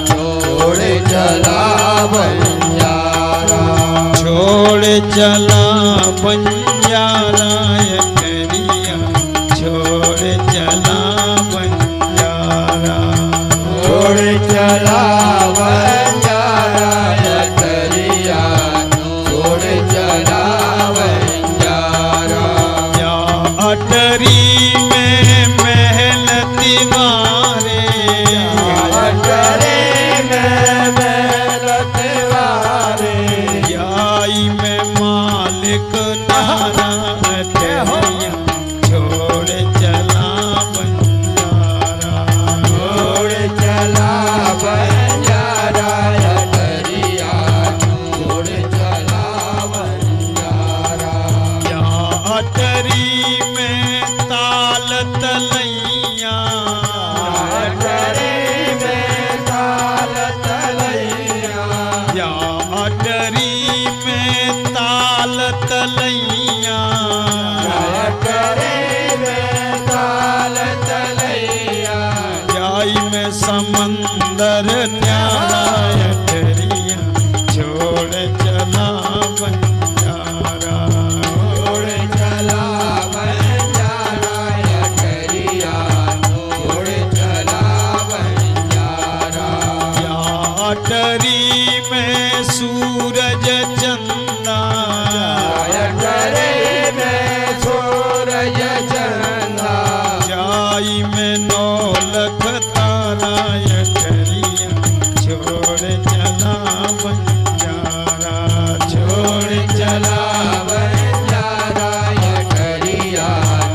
छोड़ चला बंजारा, छोड़ चला बंजारा अटरिया, छोड़ चला बंजारा, छोड़ चला बंजारा अटरिया, छोड़ चला बंजारा। या अटरी में महल दीवारे, अटरी में महल दीवारे, याई में मालिक नारा अटरिया, छोड़ चला बंजारा, छोड़ चला बंजारा अटरिया, छोड़ चला बंजारा। या अटरी में ताल तलैया, अटरी में ताल तलैया, या अटरी में ताल तलैया, अटरी में ताल तलैया, जाई में समंदर न्यारा अटरिया, छोड़ चला बंजारा, छोड़ चला बंजारा अटरिया, छोड़ चला बंजारा। या अटरी में सूरज चंदा, अटरी में सूरज चंदा, जाई में 9 लख तारा अटरिया, छोड़ चला बंजारा, छोड़ चला बंजारा अटरिया,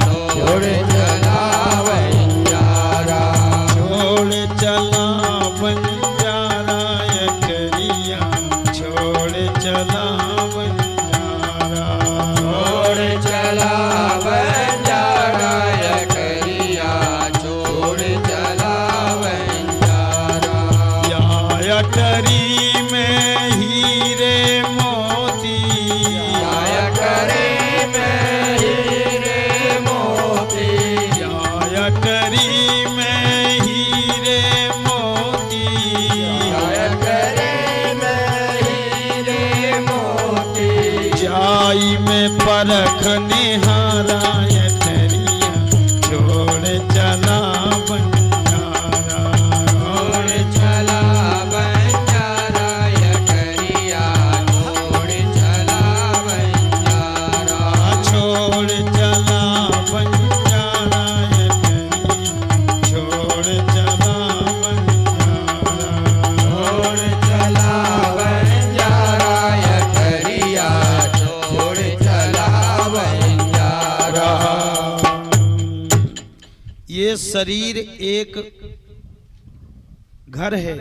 छोड़ चला बंजारा, छोड़ चला बंजारा अटरिया, छोड़ चला बंजारा, आई में परख निहाराय ठहरिया छोड़ चला बंजारा। छोड़ चला बंजारा यठरिया छोड़ चला बंजारा। छोड़ चला बंजारा यठरिया छोड़ चला बंजारा। छोड़ चला बंजारा यठरिया छोड़ चला बंजारा। ये शरीर एक घर है,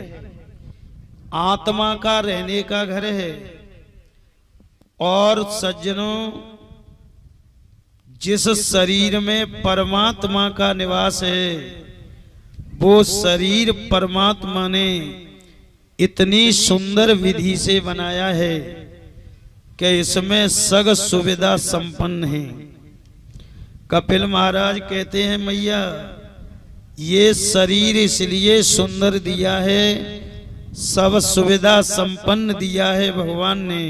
आत्मा का रहने का घर है। और सज्जनों, जिस शरीर में परमात्मा का निवास है, वो शरीर परमात्मा ने इतनी सुंदर विधि से बनाया है कि इसमें सग सुविधा संपन्न है। कपिल महाराज कहते हैं, मैया ये शरीर इसलिए सुंदर दिया है, सब सुविधा संपन्न दिया है भगवान ने,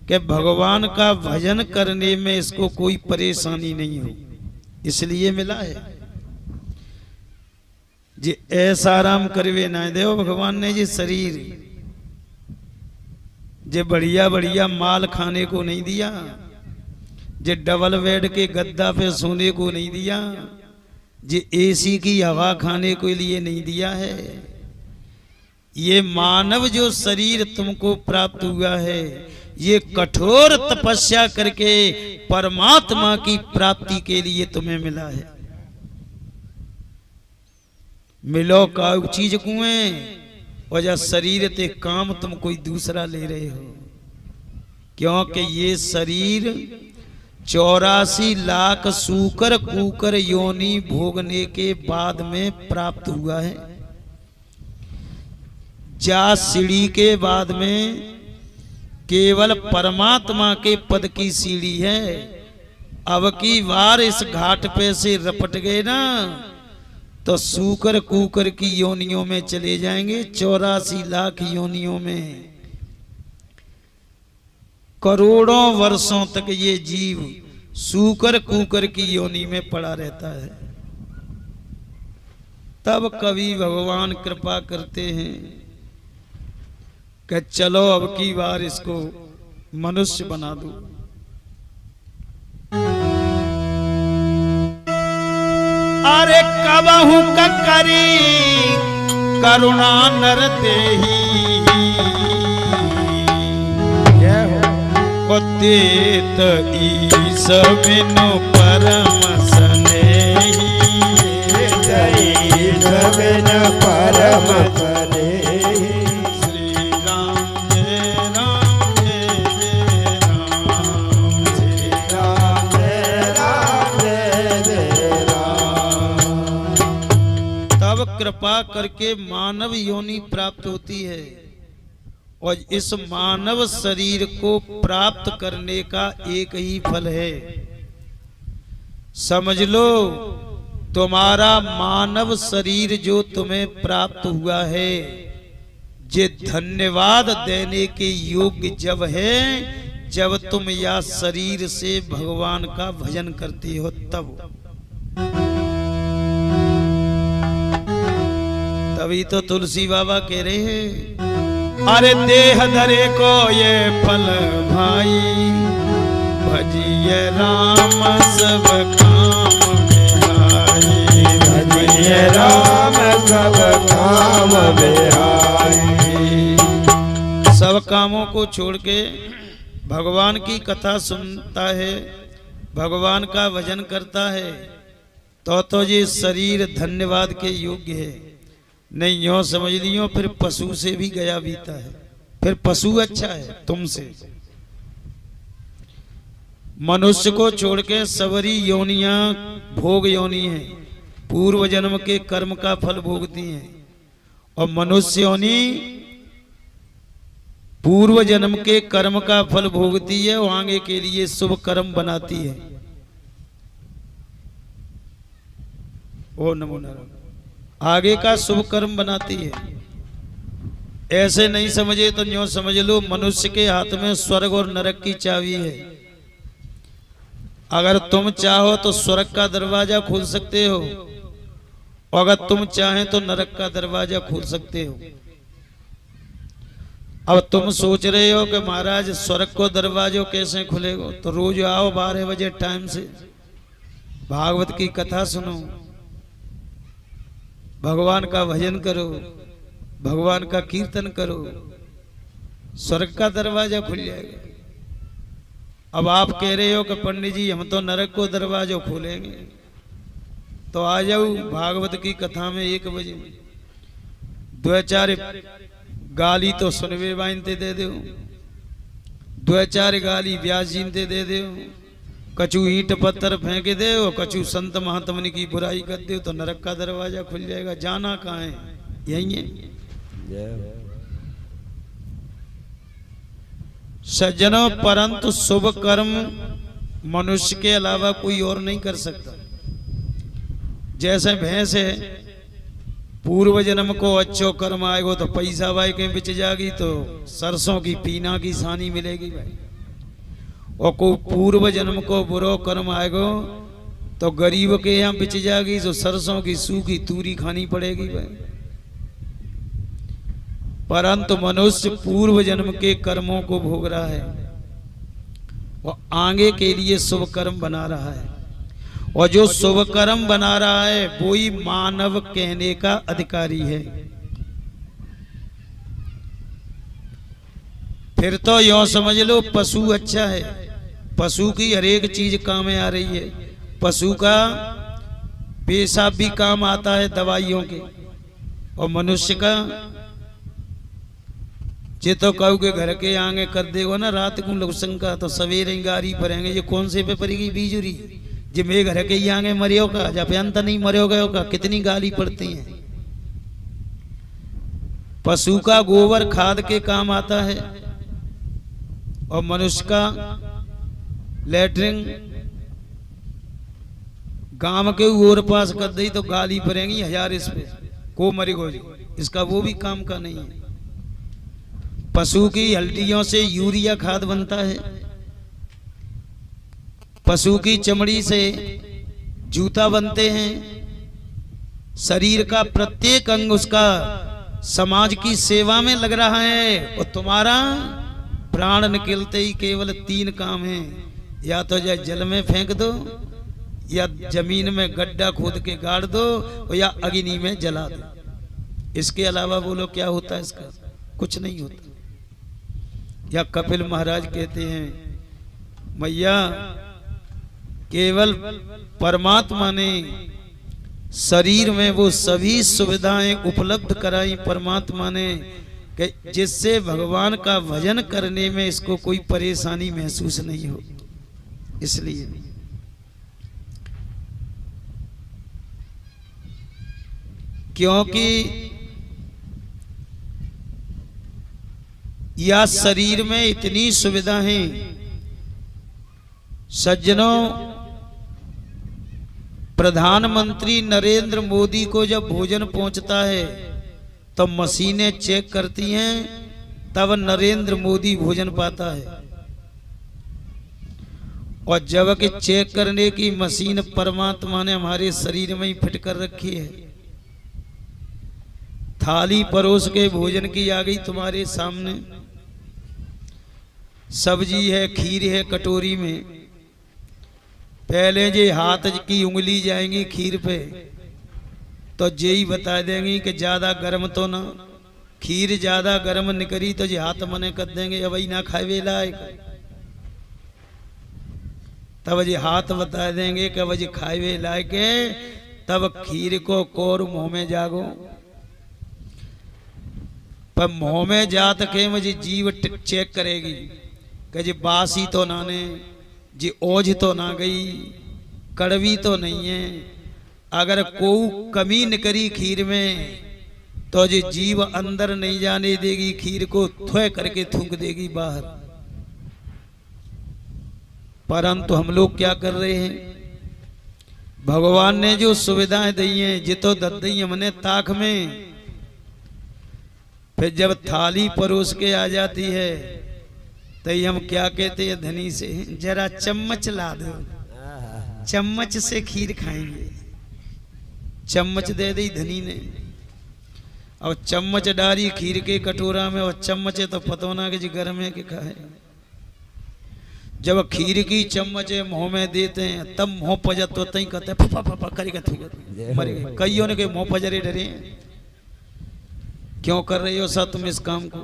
कि भगवान का भजन करने में इसको कोई परेशानी नहीं हो, इसलिए मिला है। जे ऐसा आराम करवे ना दे भगवान ने जी शरीर, जे बढ़िया बढ़िया माल खाने को नहीं दिया, जे डबल बेड के गद्दा पे सोने को नहीं दिया, जे एसी की हवा खाने के लिए नहीं दिया है। ये मानव जो शरीर तुमको प्राप्त हुआ है, ये कठोर तपस्या करके परमात्मा की प्राप्ति के लिए तुम्हें मिला है। मिलो का चीज कुएं वजह शरीर ते काम तुम कोई दूसरा ले रहे हो, क्योंकि ये शरीर 84 लाख सूकर कूकर योनि भोगने के बाद में प्राप्त हुआ है। जा सीढ़ी के बाद में केवल परमात्मा के पद की सीढ़ी है। अब की बार इस घाट पे से रपट गए ना तो सूकर कूकर की योनियों में चले जाएंगे। 84 लाख योनियों में करोड़ों वर्षों तक ये जीव सूकर कूकर की योनि में पड़ा रहता है। तब कभी भगवान कृपा करते हैं कि चलो अब की बार इसको मनुष्य बना दो। अरे कबहू करी करुणा नर देही देत ईस बिनु परम स्नेही। बिनु परम स्नेही। श्री राम जय राम जय राम, श्री राम जय राम जय राम। तब कृपा करके मानव योनि प्राप्त होती है। और इस मानव शरीर को प्राप्त करने का एक ही फल है। समझ लो, तुम्हारा मानव शरीर जो तुम्हें प्राप्त हुआ है, ये धन्यवाद देने के योग्य जब है जब तुम या शरीर से भगवान का भजन करते हो। तभी तो तुलसी बाबा कह रहे हैं, अरे देह धरे को ये फल भाई, भजिए राम सब काम बिहाई। भजिए राम सब काम बिहाई। सब कामों को छोड़ के भगवान की कथा सुनता है, भगवान का भजन करता है, तो ये शरीर धन्यवाद के योग्य है। नहीं यो समझ लियो फिर पशु से भी गया बीता है, फिर पशु अच्छा है तुमसे। मनुष्य को छोड़ के सबरी योनियां भोग योनि है, पूर्व जन्म के कर्म का फल भोगती हैं। और मनुष्य योनि पूर्व जन्म के कर्म का फल भोगती है, और आगे के लिए शुभ कर्म बनाती है। ओ नमो नारायण। आगे का शुभ कर्म बनाती है। ऐसे नहीं समझे तो यूं समझ लो, मनुष्य के हाथ में स्वर्ग और नरक की चाबी है। अगर तुम चाहो तो स्वर्ग का दरवाजा खोल सकते हो, और अगर तुम चाहें तो नरक का दरवाजा खोल सकते हो। अब तुम सोच रहे हो कि महाराज स्वर्ग को दरवाजों कैसे खुलेगा, तो रोज आओ 12 बजे टाइम से, भागवत की कथा सुनो, भगवान का भजन करो, भगवान का कीर्तन करो, स्वर्ग का दरवाजा खुल जाएगा। अब आप कह रहे हो कि पंडित जी हम तो नरक को दरवाजा खोलेंगे, तो आ जाओ भागवत की कथा में 1 बजे। 2-4 गाली तो सुनवे बाइनते दे दो, 2-4 गाली व्यास जी ते दे दो, कछु ईंट पत्थर फेंक दे, कछु संत महात्मन की बुराई कर दो, तो नरक का दरवाजा खुल जाएगा। जाना कहाँ है, यही है। सज्जनों, परंतु शुभ कर्म मनुष्य के अलावा कोई और नहीं कर सकता। जैसे भैंस है, पूर्व जन्म को अच्छो कर्म आएगा तो पैसा भाई कहीं बिच जाएगी, तो सरसों की पीना की सानी मिलेगी भाई। और कोई पूर्व जन्म को बुरो कर्म आएगा तो गरीब के यहाँ बिच जाएगी, तो सरसों की सूखी तूरी खानी पड़ेगी भाई। परंतु मनुष्य पूर्व जन्म के कर्मों को भोग रहा है, वो आगे के लिए शुभ कर्म बना रहा है, और जो शुभ कर्म बना रहा है वो ही मानव कहने का अधिकारी है। फिर तो यो समझ लो पशु अच्छा है, पशु की हर एक चीज काम में आ रही है। पशु का पेशाब भी काम आता है दवाइयों के, और मनुष्य का जे तो कहू के घर के आगे कर देगा ना रात को लक्षण का, तो सवेरे गाड़ी भरेंगे, ये कौन से पे पड़ेगी बीजुरी, जे मेरे घर के आगे मरियो का, जब अंत नहीं मरियो गयो का, कितनी गाली पड़ती है। पशु का गोबर खाद के काम आता है, और मनुष्य का लेटरिन गांव के ओर पास कर दी तो गाली पड़ेगी 1000 इस पे को मरेगो, इसका वो भी काम का नहीं है। पशु की हड्डियों से यूरिया खाद बनता है, पशु की चमड़ी से जूता बनते हैं। शरीर का प्रत्येक अंग उसका समाज की सेवा में लग रहा है, और तुम्हारा प्राण निकलते ही केवल 3 काम हैं, या तो जल में फेंक दो, या जमीन में गड्ढा खोद के गाड़ दो, या अग्नि में जला दो। इसके अलावा बोलो क्या होता है, इसका कुछ नहीं होता। या कपिल महाराज कहते हैं, मैया केवल परमात्मा ने शरीर में वो सभी सुविधाएं उपलब्ध कराई परमात्मा ने, कि जिससे भगवान का भजन करने में इसको कोई परेशानी महसूस नहीं हो। इसलिए क्योंकि या शरीर में इतनी सुविधाएं। सज्जनों, प्रधानमंत्री नरेंद्र मोदी को जब भोजन पहुंचता है तो मशीनें चेक करती हैं, तब नरेंद्र मोदी भोजन पाता है। और जब कि चेक करने की मशीन परमात्मा ने हमारे शरीर में ही फिट कर रखी है। थाली परोस के भोजन की आ गई तुम्हारे सामने, सब्जी है, खीर है कटोरी में। पहले जे हाथ की उंगली जाएंगी खीर पे, तो जे ही बता देंगी कि ज्यादा गर्म तो ना, खीर ज्यादा गर्म निकली तो जे हाथ मने कर देंगे अब ना खावे लायक, तब जे हाथ बता देंगे कि अब जे खावे लायक है, तब खीर को कोर मुंह में जागो। पर मुंह में जात के मुझे जीव चेक करेगी कि जी बासी तो ना ने, जी ओझ तो ना गई, कड़वी तो नहीं है। अगर कोई कमी निकली खीर में तो जी जीव अंदर नहीं जाने देगी, खीर को थोए करके थूक देगी बाहर। परंतु हम लोग क्या कर रहे हैं, भगवान ने जो सुविधाएं दी हैं जितो दत दी हमने ताक में, फिर जब थाली परोस के आ जाती है तो हम क्या कहते हैं धनी से, जरा चम्मच ला दो। चम्मच से खीर खाएंगे, चम्मच दे दी धनी ने और चम्मच डाली खीर के कटोरा में और चम्मच तो पतो ना कि जी गर्म है कि खाए। जब खीर की चम्मच मुंह में देते हैं तब मुंह पजत तो तई कहते फपा फपा करी मर गए। कईयों ने के मुंह पजरे डरे, क्यों कर रहे हो सा तुम इस काम को?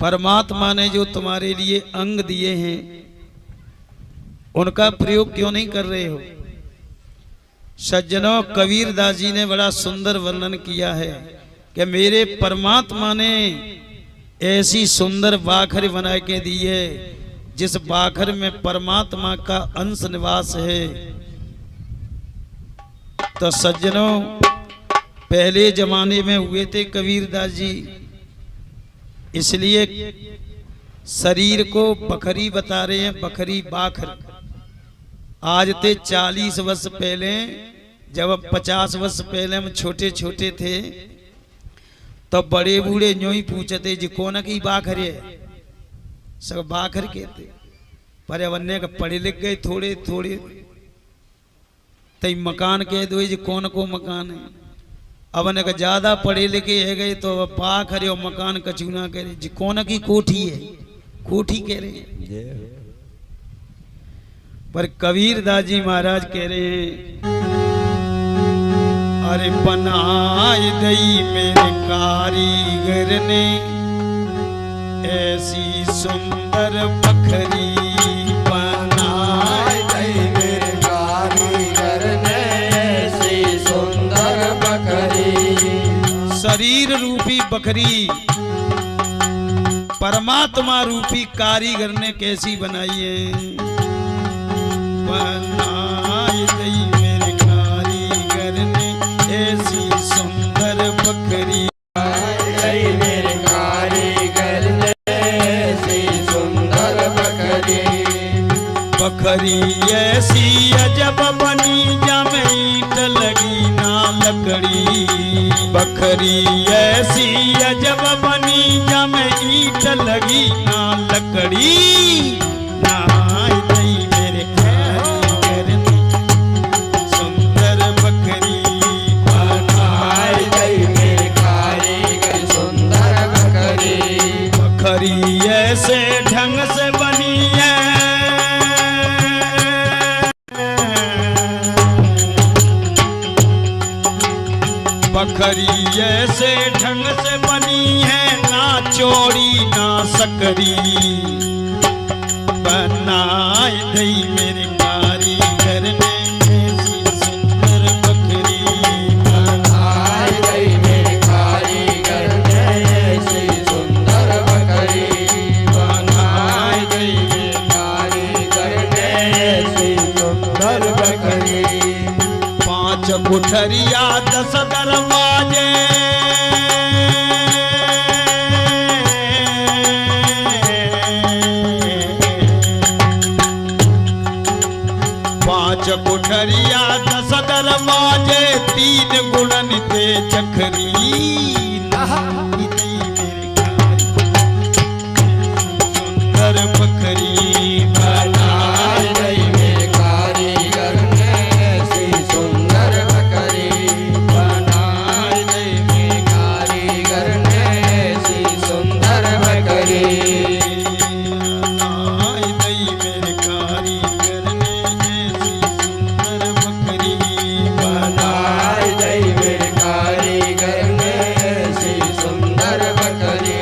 परमात्मा ने जो तुम्हारे लिए अंग दिए हैं उनका प्रयोग क्यों नहीं कर रहे हो? सज्जनों, कबीरदास जी ने बड़ा सुंदर वर्णन किया है कि मेरे परमात्मा ने ऐसी सुंदर बाखर बना के दी है जिस बाखर में परमात्मा का अंश निवास है। तो सज्जनों, पहले जमाने में हुए थे कबीरदास जी, इसलिए शरीर को बकरी बता रहे हैं, बकरी बाखर। आज थे 40 वर्ष पहले, जब 50 वर्ष पहले हम छोटे छोटे थे तब बड़े बूढ़े यूं ही पूछते जी कौन की बाखर है, सब बाखर कहते। पर अब अन्य का पढ़े लिख गए थोड़े थोड़े तई मकान कह दो जी कौन को मकान है। अब ने का ज्यादा पढ़े लिखे है गए तो अब बाखर और मकान कचूना कह रहे जी कौन की कोठी है, कोठी कह रहे हैं। पर कबीरदास जी महाराज कह रहे हैं अरे बनाए दई मेरे कारीगर ने ऐसी सुंदर बकरी, बनाए दई मेरे कारीगर ने ऐसी सुंदर बकरी। शरीर रूपी बकरी परमात्मा रूपी कारीगर ने कैसी बनाई है? बनाई गई मेरे कारीगर ने ऐसी सुंदर बकरी, बनाई मेरे कारीगर ने ऐसी सुंदर बकरी। बकरी ऐसी अजब बनी जमे ईंट लगी ना लकड़ी, बकरी ऐसी अजब बनी जमे ईंट लगी ना लकड़ी। नाई दई मेरे कारीगर ने सुंदर बकरी, बनाई दई मेरे कारीगर सुंदर बकरी। बकरी ऐसे ढंग से बनी है, बकरी ऐसे ढंग से बनी है ना चौड़ी ना सकरी। बनाई दई मेरे कारीगर ने ऐसी सुंदर बकरी, बनाई दई मेरे कारीगर ने ऐसी सुंदर बकरी, बनाई दई मेरे कारीगर ने ऐसी सुंदर बकरी। 5 कोठरिया 10 दरवाजे, 5 कोठरिया 10 दरवाजे, 3 गुणन थे चखरी। सुंदर बकरी, बनाई दई मेरे कारीगर ने ऐसी सुंदर बकरी, बनाई दई मेरे कारीगर ने ऐसी सुंदर बकरी, बनाई दई मेरे कारीगर ने ऐसी सुंदर बकरी, बनाई दई मेरे कारीगर ने ऐसी सुंदर बकरी।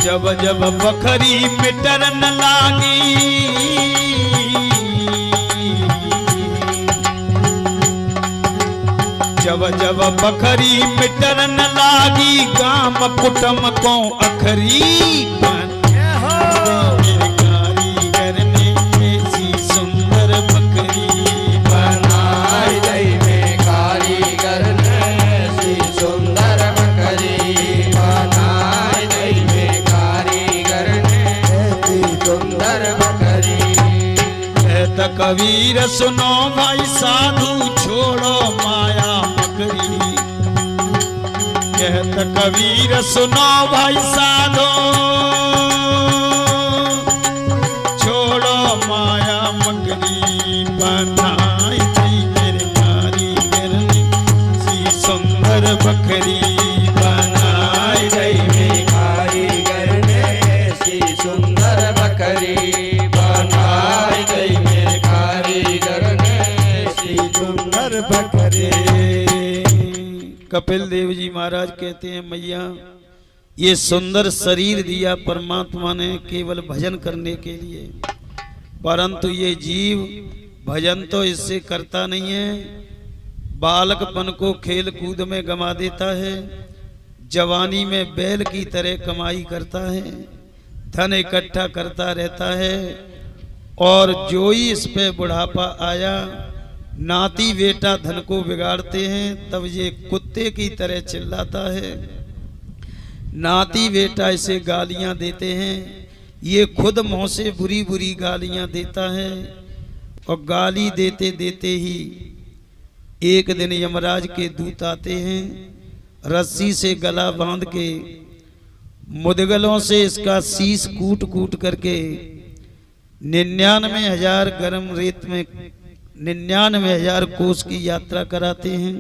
जब जब बकरी मिटर न लागी, जब जब बकरी मिटर न लागी, गाम कुटम को अखरी। मेरे कारीगर ने ऐसी सुंदर बकरी, बनाई दई मेरे कारीगर ने ऐसी सुंदर बकरी, बनाई दई मेरे कारीगर ने ऐसी सुंदर बकरी। कहत कबीर सुनो भाई साधु छोड़ो माया मकरी, कहत कबीर सुनो भाई साधो छोड़ो माया मकरी। कपिल देव जी महाराज कहते हैं मैया ये सुंदर शरीर दिया परमात्मा ने केवल भजन करने के लिए, परंतु ये जीव भजन तो इससे करता नहीं है, बालकपन को खेल कूद में गंवा देता है, जवानी में बैल की तरह कमाई करता है, धन इकट्ठा करता रहता है, और जो ही इस पे बुढ़ापा आया नाती बेटा धन को बिगाड़ते हैं, तब ये कुत्ते की तरह चिल्लाता है, नाती बेटा इसे गालियां देते हैं, ये खुद मुंह से बुरी बुरी गालियां देता है, और गाली देते देते ही एक दिन यमराज के दूत आते हैं, रस्सी से गला बांध के मुदगलों से इसका शीश कूट कूट करके 99,000 गर्म रेत में 99,000 कोस की यात्रा कराते हैं,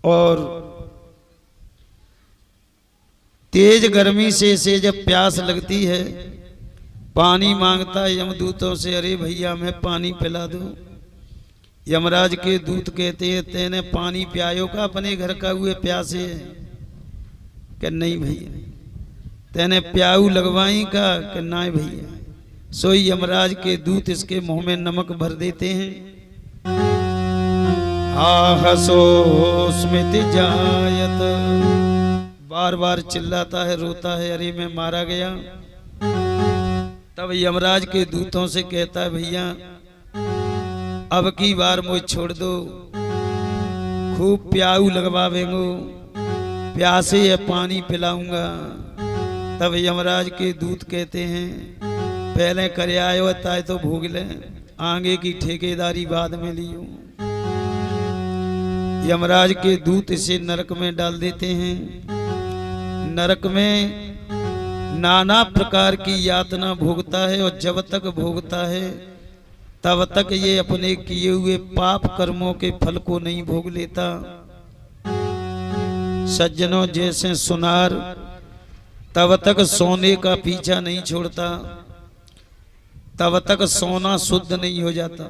और तेज गर्मी से इसे जब प्यास लगती है पानी मांगता है यमदूतों से, अरे भैया मैं पानी पिला दो। यमराज के दूत कहते हैं तेने पानी पियायो का अपने घर का हुए प्यासे है? कि नहीं भैया। तेने प्याऊ लगवाई का? कि नहीं भैया। सोई यमराज के दूत इसके मुंह में नमक भर देते हैं। आहसो स्मृति जायत, बार बार चिल्लाता है, रोता है, अरे मैं मारा गया। तब यमराज के दूतों से कहता है भैया अब की बार मुझे छोड़ दो, खूब प्याऊ लगवावेंगो, प्यासे है पानी पिलाऊंगा। तब यमराज के दूत कहते हैं पहले करे आयो ताए तो भोग ले, आगे की ठेकेदारी बाद में लियो। यमराज के दूत इसे नरक में डाल देते हैं। नरक में नाना प्रकार की यातना भोगता है, और जब तक भोगता है तब तक ये अपने किए हुए पाप कर्मों के फल को नहीं भोग लेता। सज्जनों जैसे सुनार तब तक सोने का पीछा नहीं छोड़ता, तब तक सोना शुद्ध नहीं हो जाता।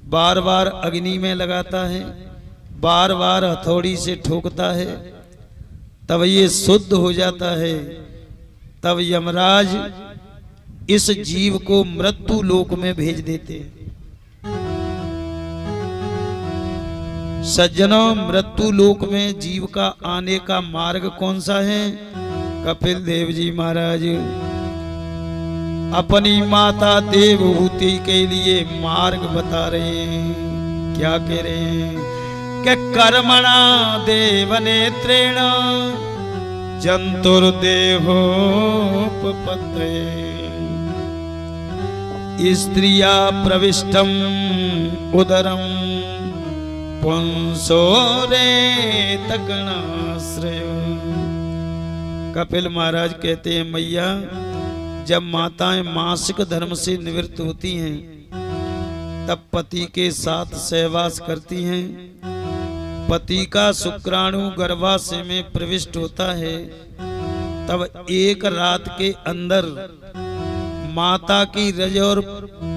बार बार अग्नि में लगाता है, बार बार हथौड़ी से ठोकता है, तब ये शुद्ध हो जाता है। तब यमराज इस जीव को मृत्यु लोक में भेज देते हैं। सज्जनों मृत्यु लोक में जीव का आने का मार्ग कौन सा है? कपिल देव जी महाराज अपनी माता देवहूति के लिए मार्ग बता रहे हैं। क्या कह रहे हैं कि कर्मणा देवनेत्रेण जंतुर्देहोपपत्तये स्त्रिया प्रविष्टम उदरम पुंसो रे तकणाश्रय। कपिल महाराज कहते हैं मैया जब माताएं मासिक धर्म से निवृत्त होती हैं तब पति के साथ सहवास करती हैं। पति का शुक्राणु गर्भाशय में प्रविष्ट होता है, तब एक रात के अंदर माता की रज और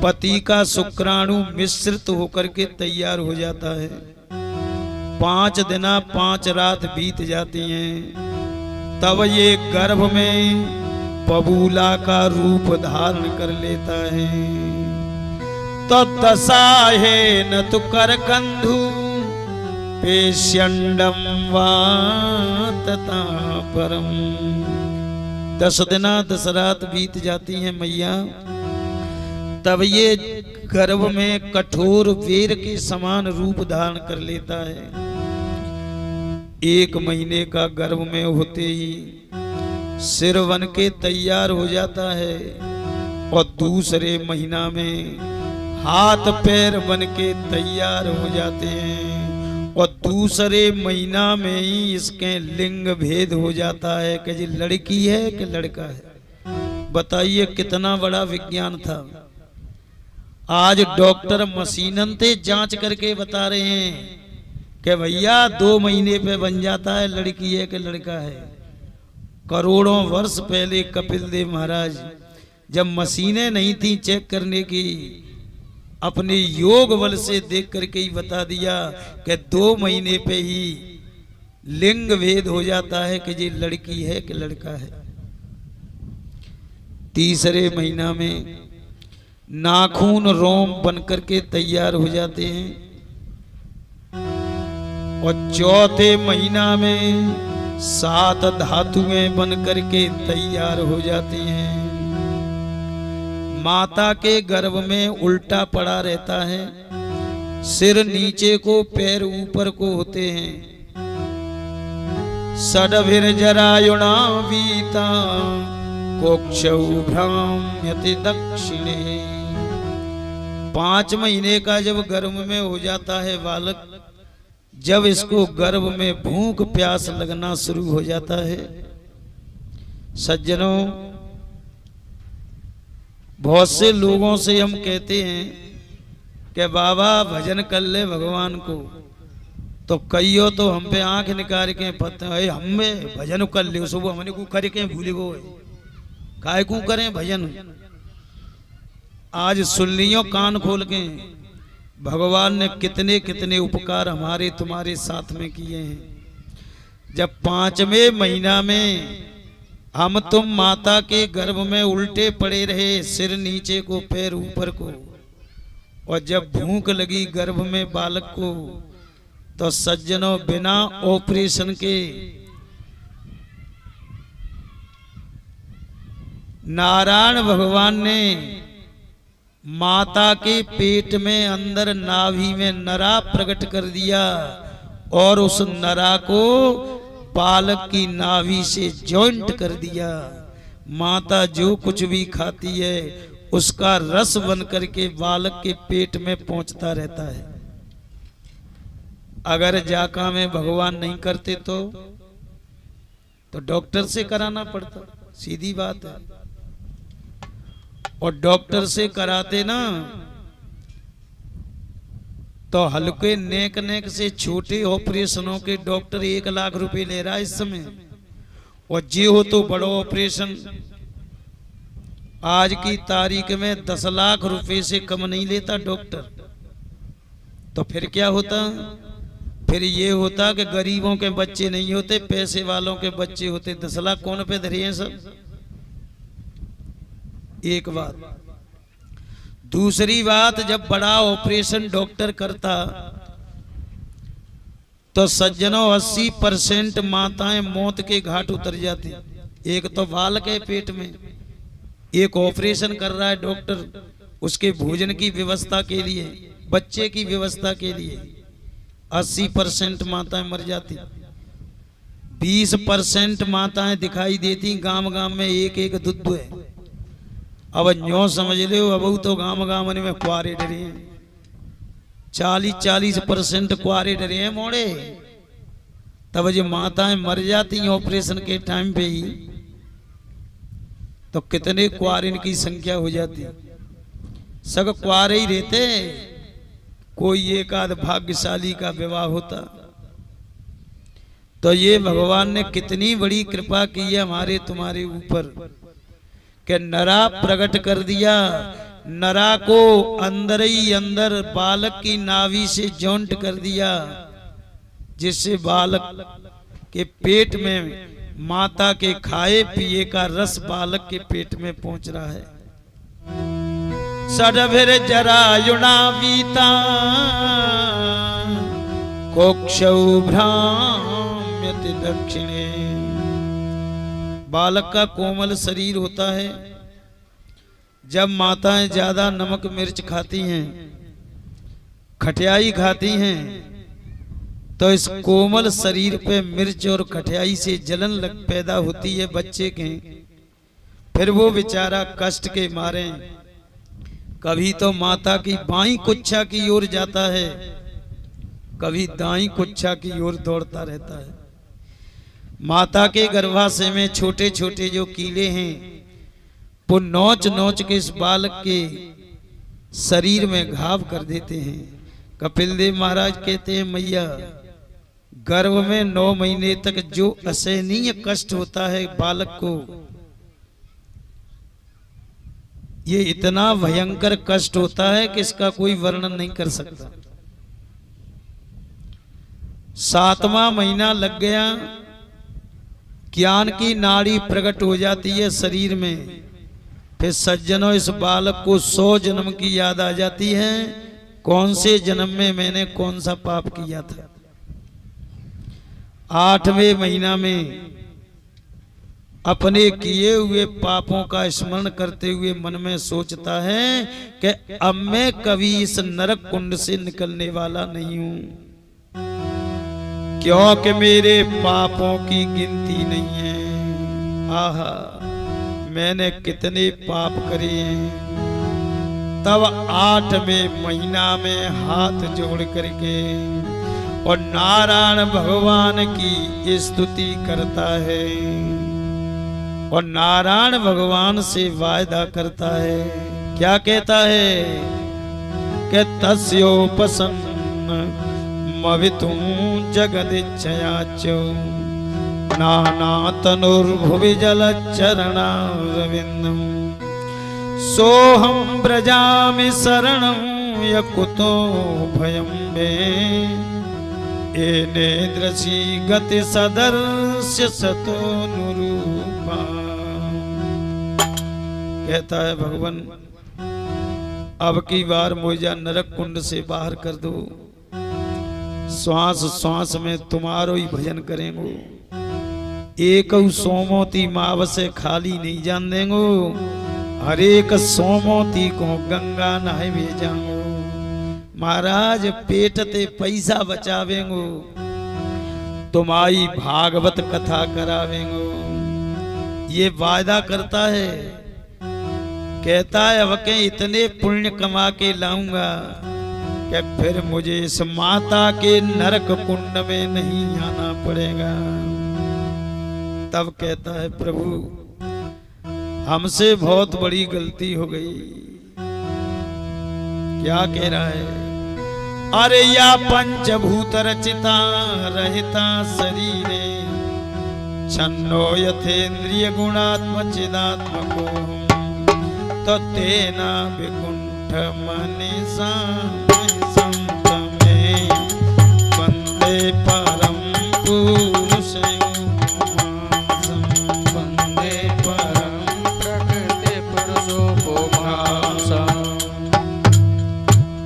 पति का शुक्राणु मिश्रित होकर के तैयार हो जाता है। 5 दिन 5 रात बीत जाती हैं, तब ये गर्भ में बबूला का रूप धारण कर लेता है। तो दशाहे न तो कर कंधु पेश्यंडम वातता परम। 10 दिन 10 रात बीत जाती हैं मैया, तब ये गर्भ में कठोर वेर के समान रूप धारण कर लेता है। 1 महीने का गर्भ में होते ही सिर बन के तैयार हो जाता है, और दूसरे महीना में हाथ पैर बन के तैयार हो जाते हैं, और दूसरे महीना में ही इसके लिंग भेद हो जाता है कि जी लड़की है कि लड़का है। बताइए कितना बड़ा विज्ञान था। आज डॉक्टर मशीनते जांच करके बता रहे हैं कि भैया 2 महीने पे बन जाता है लड़की है कि लड़का है। करोड़ों वर्ष पहले कपिल देव महाराज जब मशीनें नहीं थी चेक करने की, अपने योग बल से देख करके ही बता दिया कि 2 महीने पे ही लिंग भेद हो जाता है कि ये लड़की है कि लड़का है। तीसरे महीना में नाखून रोम बनकर के तैयार हो जाते हैं और चौथे महीना में 7 धातुएं बनकर के तैयार हो जाती हैं। माता के गर्भ में उल्टा पड़ा रहता है, सिर नीचे को पैर ऊपर को होते हैं। सडभिर जरायुणा वीता कोक्षौ भ्राम्यति दक्षिणे। 5 महीने का जब गर्भ में हो जाता है बालक, जब इसको गर्भ में भूख प्यास लगना शुरू हो जाता है, सज्जनों बहुत से लोगों से हम कहते हैं कि बाबा भजन कर ले भगवान को, तो कईयो तो हम पे आंख निकाल के पत्ते हमें भजन कर ले, सुबह हमने को करे के भूले गो काय को करें भजन। आज सुन लियो कान खोल के, भगवान ने कितने कितने उपकार हमारे तुम्हारे साथ में किए हैं। जब 5वें महीना में हम तुम माता के गर्भ में उल्टे पड़े रहे, सिर नीचे को पैर ऊपर को, और जब भूख लगी गर्भ में बालक को, तो सज्जनों बिना ऑपरेशन के नारायण भगवान ने माता के पेट में अंदर नाभि में नरा प्रकट कर दिया और उस नरा को बालक की नाभि से जॉइंट कर दिया। माता जो कुछ भी खाती है उसका रस बन करके बालक के पेट में पहुंचता रहता है। अगर जाका में भगवान नहीं करते तो डॉक्टर से कराना पड़ता, सीधी बात है। और डॉक्टर से कराते ना तो हल्के नेक से छोटे ऑपरेशनों के डॉक्टर 1 लाख रुपए ले रहा है इस समय, और जे हो तो बड़ो ऑपरेशन आज की तारीख में 10 लाख रुपए से कम नहीं लेता डॉक्टर। तो फिर क्या होता, फिर ये होता कि गरीबों के बच्चे नहीं होते, पैसे वालों के बच्चे होते। 10 लाख कौन पे धरे हैं सब। एक बात। दूसरी बात, जब बड़ा ऑपरेशन डॉक्टर करता तो सज्जनों 80% माताएं मौत के घाट उतर जाती। एक तो बालक है पेट में, एक ऑपरेशन कर रहा है डॉक्टर, उसके भोजन की व्यवस्था के लिए, बच्चे की व्यवस्था के लिए 80% माताएं मर जाती। 20% माताएं दिखाई देती, गांव गांव में एक एक दुद्ध है। अब न्यो समझ लो, अब तो गांव गांव में कुआरे डरे हैं, 40% कुआरे डरे हैं मोड़े। तब जो माताएं मर जाती हैं ऑपरेशन के टाइम पे ही, तो कितने कुआरिन की संख्या हो जाती। सब कुआरे ही रहते, कोई एक आध भाग्यशाली का विवाह होता। तो ये भगवान ने कितनी बड़ी कृपा की है हमारे तुम्हारे ऊपर कि नरा प्रकट कर दिया। नरा को अंदर ही अंदर बालक की नाभि से जॉइंट कर दिया, जिससे बालक के पेट में माता के खाए पिए का रस बालक के पेट में पहुंच रहा है। सडभिर जरायुणा वीता कोक्षौ भ्राम्यति दक्षिणे। बालक का कोमल शरीर होता है। जब माताएं ज्यादा नमक मिर्च खाती हैं, खटियाई खाती हैं, तो इस कोमल शरीर पे मिर्च और खटियाई से जलन पैदा होती है बच्चे के। फिर वो बेचारा कष्ट के मारे कभी तो माता की बाईं कुच्छा की ओर जाता है, कभी दाईं कुच्छा की ओर दौड़ता रहता है। माता के गर्भाशय में छोटे छोटे जो कीड़े हैं वो नोच नोच के इस बालक के शरीर में घाव कर देते हैं। कपिल देव महाराज कहते हैं, मैया गर्भ में 9 महीने तक जो असहनीय कष्ट होता है बालक को, ये इतना भयंकर कष्ट होता है कि इसका कोई वर्णन नहीं कर सकता। 7वां महीना लग गया, ज्ञान की नाड़ी प्रकट हो जाती है शरीर में। फिर सज्जनों इस बालक को 100 जन्म की याद आ जाती है, कौन से जन्म में मैंने कौन सा पाप किया था। 8वें महीना में अपने किए हुए पापों का स्मरण करते हुए मन में सोचता है कि अब मैं कभी इस नरक कुंड से निकलने वाला नहीं हूं, क्योंकि मेरे पापों की गिनती नहीं है। आहा, मैंने कितने पाप करे हैं। तब 8वें महीना में हाथ जोड़ करके और नारायण भगवान की स्तुति करता है और नारायण भगवान से वायदा करता है। क्या कहता है कि तस्योपसन्न मवितुं जगदिच्छयाचो नाना तनुर्भुवि जलचरणारविन्दम् सोहं व्रजामि शरणं यकुतो भयं मे एने दृशि गति सदर्श्य सतोनुरूपा। कहता है भगवान, अब की बार मुझे नरक कुंड से बाहर कर दो, श्वास श्वास में तुम्हारो ही भजन करेंगे, एक सोमोती माव से खाली नहीं जान देंगो, हर एक सोमोती को गंगा नहाए भेजांगो। महाराज पेटते पैसा बचावेंगो, तुम्हारी भागवत कथा करावेंगो, ये वायदा करता है। कहता है अब के इतने पुण्य कमा के लाऊंगा कि फिर मुझे इस माता के नरक कुंड में नहीं आना पड़ेगा। तब कहता है प्रभु, हमसे बहुत बड़ी गलती हो गई। क्या कह रहा है? अरे या पंचभूत रचिता रहिता शरीरे छन्नो यथेन्द्रिय गुणात्म चिदात्मको तो तेना विकुंठ मनीषा संत में वंदे परम पुरुष वंदे परम प्रकृति पुरुषोपमासा।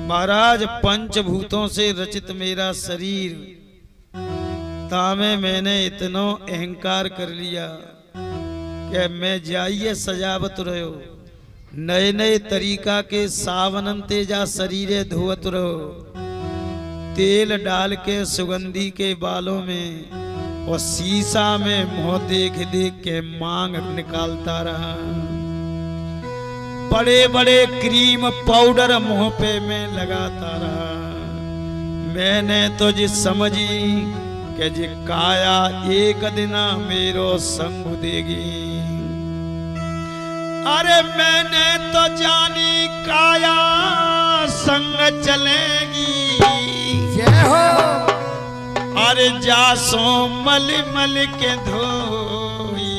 महाराज, पंचभूतों से रचित मेरा शरीर तामे मैंने इतना अहंकार कर लिया कि मैं जाइए सजावत रहो, नए नए तरीका के सावनन तेजा शरीरे धोवत रहो, तेल डाल के सुगंधी के बालों में और शीशा में मुंह देख देख के मांग निकालता रहा। बड़े बड़े क्रीम पाउडर मुंह पे में लगाता रहा। मैंने तो जी समझी कि जी काया एक दिना मेरो संग देगी। अरे मैंने तो जानी काया संग चलेगी। जय हो। अरे जासो मल मल के धोई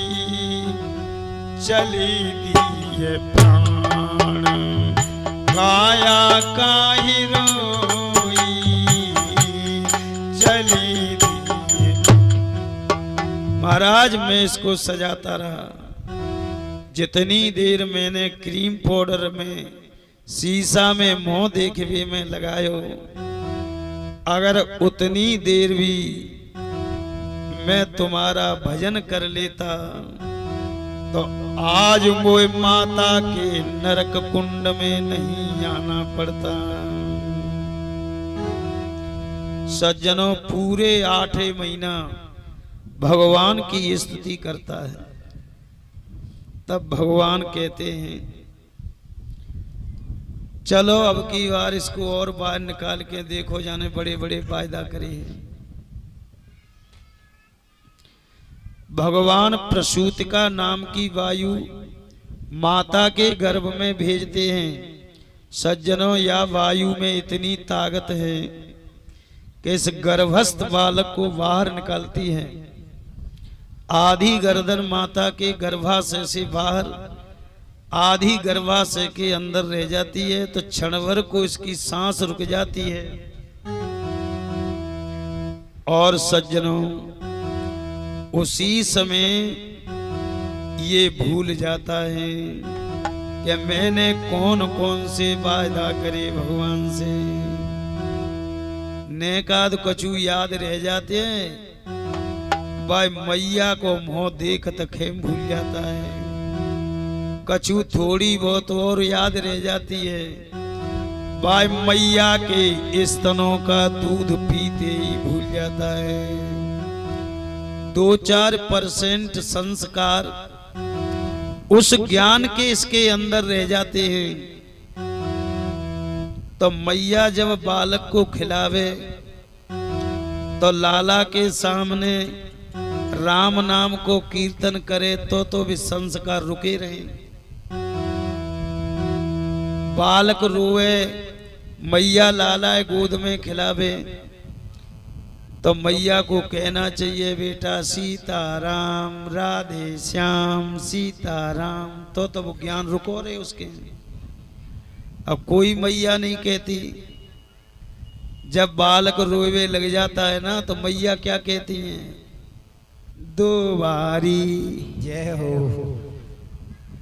चली दिए प्राण काया का ही रोई चली दिए। महाराज, मैं इसको सजाता रहा। जितनी देर मैंने क्रीम पाउडर में शीशा में मुंह देखे भी मैं लगायो, अगर उतनी देर भी मैं तुम्हारा भजन कर लेता तो आज वो माता के नरक कुंड में नहीं आना पड़ता। सज्जनों, पूरे 8 महीना भगवान की स्तुति करता है। तब भगवान कहते हैं, चलो अब की बार इसको और बाहर निकाल के देखो, जाने बड़े बड़े वायदा करे। भगवान प्रसूतिका नाम की वायु माता के गर्भ में भेजते हैं। सज्जनों, या वायु में इतनी ताकत है कि इस गर्भस्थ बालक को बाहर निकालती है। आधी गर्दन माता के गर्भाशय से बाहर, आधी गर्भाशय के अंदर रह जाती है, तो क्षण भर को इसकी सांस रुक जाती है और सज्जनों, उसी समय ये भूल जाता है कि मैंने कौन कौन से वायदा करे भगवान से। नेकाद कछु याद रह जाते हैं, भाई मैया को मुंह देख तक भूल जाता है। कछु थोड़ी बहुत और याद रह जाती है, भाई मैया के स्तनों का दूध पीते ही भूल जाता है। 2-4% संस्कार उस ज्ञान के इसके अंदर रह जाते हैं। तो मैया जब बालक को खिलावे तो लाला के सामने राम नाम को कीर्तन करे तो भी संस्कार रुके रहे। बालक रोए, मैया लाला गोद में खिलावे तो मैया को कहना चाहिए बेटा सीताराम राधे श्याम सीताराम, तो वो ज्ञान रुको रहे उसके। अब कोई मैया नहीं कहती। जब बालक रोवे लग जाता है ना तो मैया क्या कहती हैं? 2 बारी जय हो।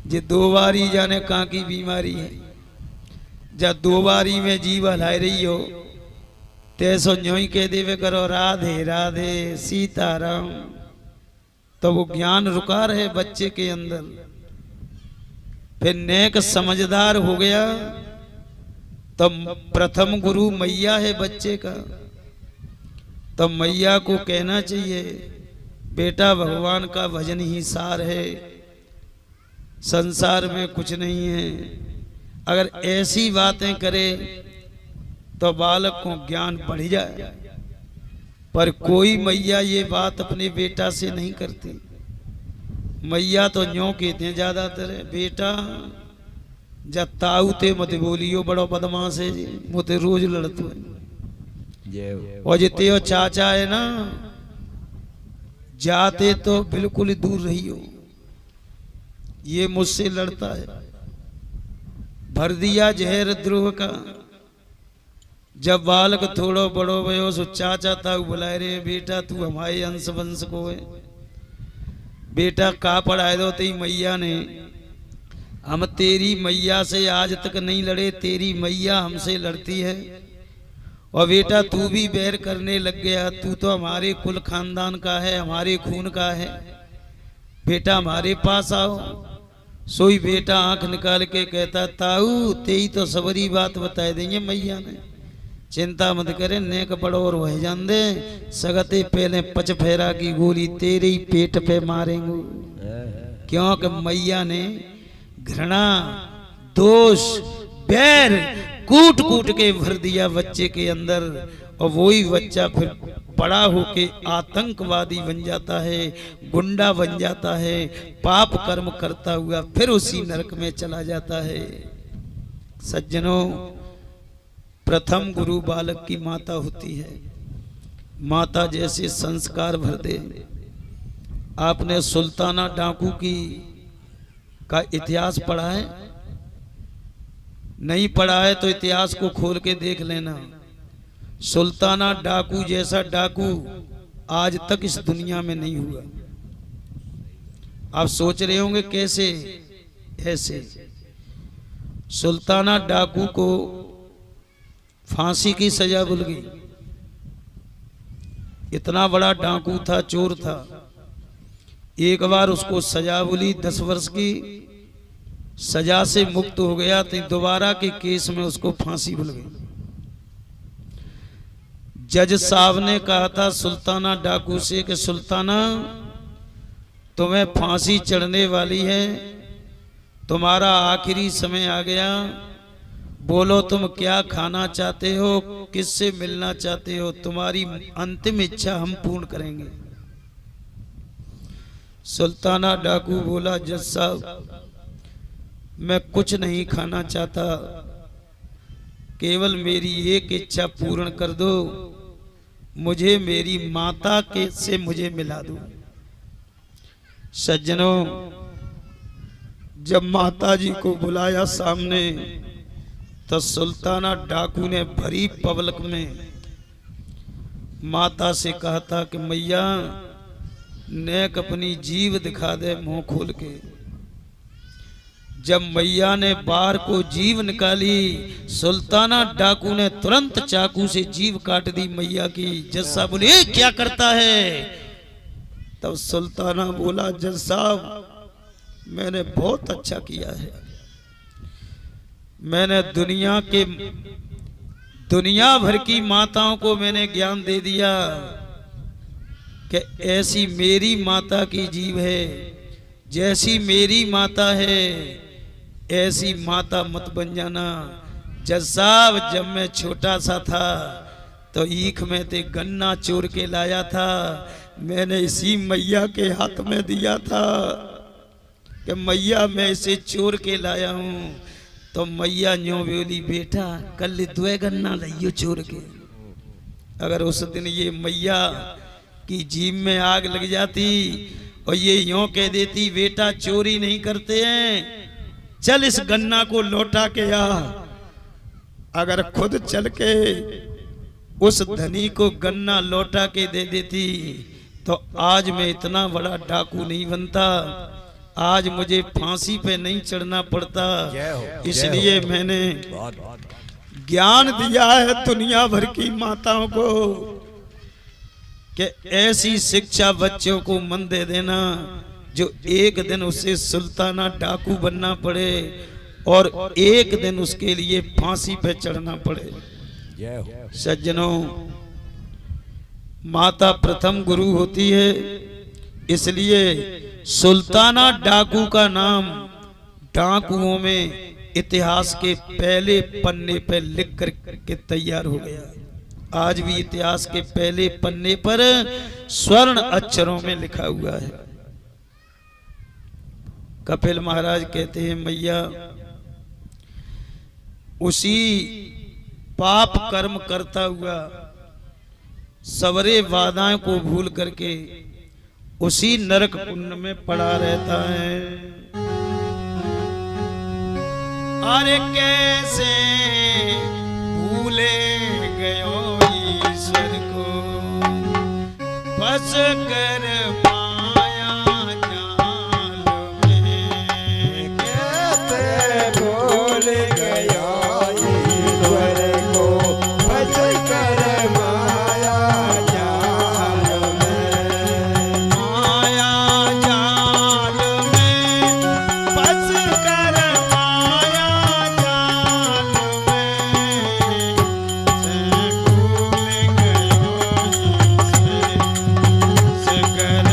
जे 2 बारी जाने कहाँ की बीमारी है। जब 2 बारी में जीव हलाई रही हो तैसो न्यों ही कह देवे करो राधे राधे सीताराम, तो वो ज्ञान रुका रहे बच्चे के अंदर। फिर नेक समझदार हो गया तो प्रथम गुरु मैया है बच्चे का। तो मैया को कहना चाहिए बेटा भगवान का भजन ही सार है, संसार में कुछ नहीं है। अगर ऐसी बातें करे तो बालक को ज्ञान बढ़ जाए। पर कोई मैया ये बात अपने बेटा से नहीं करती। मैया तो न्यों कहते हैं ज्यादातर, बेटा जब ताऊ ते मत बोलियो, बड़ो बदमाश है जी, मुझे रोज लड़तो है। और जिते हो चाचा है ना, जाते तो बिल्कुल दूर रही हो, ये मुझसे लड़ता है। भर दिया जहर द्रोह का। जब बालक थोड़ो बड़ो भयो सो चाचा ताऊ बुलाए रे, बेटा तू हमारे अंश वंश को है, बेटा का पढ़ाए दो तेरी मैया ने। हम तेरी मैया से आज तक नहीं लड़े, तेरी मैया हमसे लड़ती है। और बेटा तू भी बैर करने लग गया, तू तो हमारे कुल खानदान का है, हमारे खून का है, बेटा हमारे पास आओ। सोई बेटा आंख निकाल के कहता ताऊ तेरी तो सबरी बात बता देंगे मैया ने, चिंता मत करे, नेक बड़ो और वह जान दे, सगते पहले 5 फेरा की गोली तेरे ही पेट पे मारेंगे। क्योंकि मैया ने घृणा दोष बैर कूट कूट के भर दिया बच्चे के अंदर। और वही बच्चा फिर बड़ा होके आतंकवादी बन जाता है, गुंडा बन जाता है, पाप कर्म करता हुआ फिर उसी नरक में चला जाता है। सज्जनों, प्रथम गुरु बालक की माता होती है। माता जैसे संस्कार भर दे। आपने सुल्ताना डाकू का इतिहास पढ़ा है? नहीं पढ़ा है तो इतिहास को खोल के देख लेना। सुल्ताना डाकू जैसा डाकू आज तक इस दुनिया में नहीं हुआ। आप सोच रहे होंगे कैसे? ऐसे सुल्ताना डाकू को फांसी की सजा मिल गई। इतना बड़ा डाकू था, चोर था। एक बार उसको सजा मिली 10 वर्ष की, सजा से मुक्त हो गया तो दोबारा के केस में उसको फांसी मिल गई। जज साहब ने कहा था सुल्ताना डाकू से कि सुल्ताना तुम्हें फांसी चढ़ने वाली है, तुम्हारा आखिरी समय आ गया, बोलो तुम क्या खाना चाहते हो, किससे मिलना चाहते हो, तुम्हारी अंतिम इच्छा हम पूर्ण करेंगे। सुल्ताना डाकू बोला जज साहब मैं कुछ नहीं खाना चाहता, केवल मेरी एक इच्छा पूर्ण कर दो, मुझे मेरी माता के से मुझे मिला दो। सज्जनों, जब माता जी को बुलाया सामने तो सुल्ताना डाकू ने भरी पब्लिक में माता से कहा था कि मैया नेक अपनी जीव दिखा दे मुंह खोल के। जब मैया ने बाहर को जीव निकाली, सुल्ताना डाकू ने तुरंत चाकू से जीव काट दी मैया की। जज बोले "ए, क्या करता है?" तब सुल्ताना बोला, जज साहब मैंने बहुत अच्छा किया है। मैंने दुनिया भर की माताओं को मैंने ज्ञान दे दिया कि ऐसी मेरी माता की जीव है, जैसी मेरी माता है ऐसी माता मत बन जाना। जज साहब जब मैं छोटा सा था तो ईख में ते गन्ना चोर के लाया था, मैंने इसी मैया के हाथ में दिया था कि मैया मैं इसे चोर के लाया हूँ। तो मैया न्यों बोली, बेटा कल दुए गन्ना लियो चोर के। अगर उस दिन ये मैया की जीभ में आग लग जाती और ये यूं कह देती, बेटा चोरी नहीं करते हैं, चल इस गन्ना को लौटा के आ। अगर खुद चल के उस धनी को गन्ना लौटा के दे देती तो आज मैं इतना बड़ा डाकू नहीं बनता, आज मुझे फांसी पे नहीं चढ़ना पड़ता। इसलिए मैंने ज्ञान दिया है दुनिया भर की माताओं को कि ऐसी शिक्षा बच्चों को मन दे देना जो एक दिन उसे सुल्ताना डाकू बनना पड़े और एक दिन उसके लिए फांसी पे चढ़ना पड़े। सज्जनों, माता प्रथम गुरु होती है, इसलिए सुल्ताना डाकू का नाम डाकुओं में इतिहास के पहले पन्ने पर लिख कर के तैयार हो गया। आज भी इतिहास के पहले पन्ने पर स्वर्ण अक्षरों में लिखा हुआ है। कपिल महाराज कहते हैं, मैया उसी पाप कर्म करता हुआ सवरे वादाएं को भूल करके उसी नरक कुंड में पड़ा रहता है। अरे कैसे भूले गयो ईश्वर को, बस कर माया जाल में। कैसे भूल गया ईश्वर को, बस कर माया जाल में। माया जाल में बस कर माया जाल में, से भूल गयो ईश्वर, से कर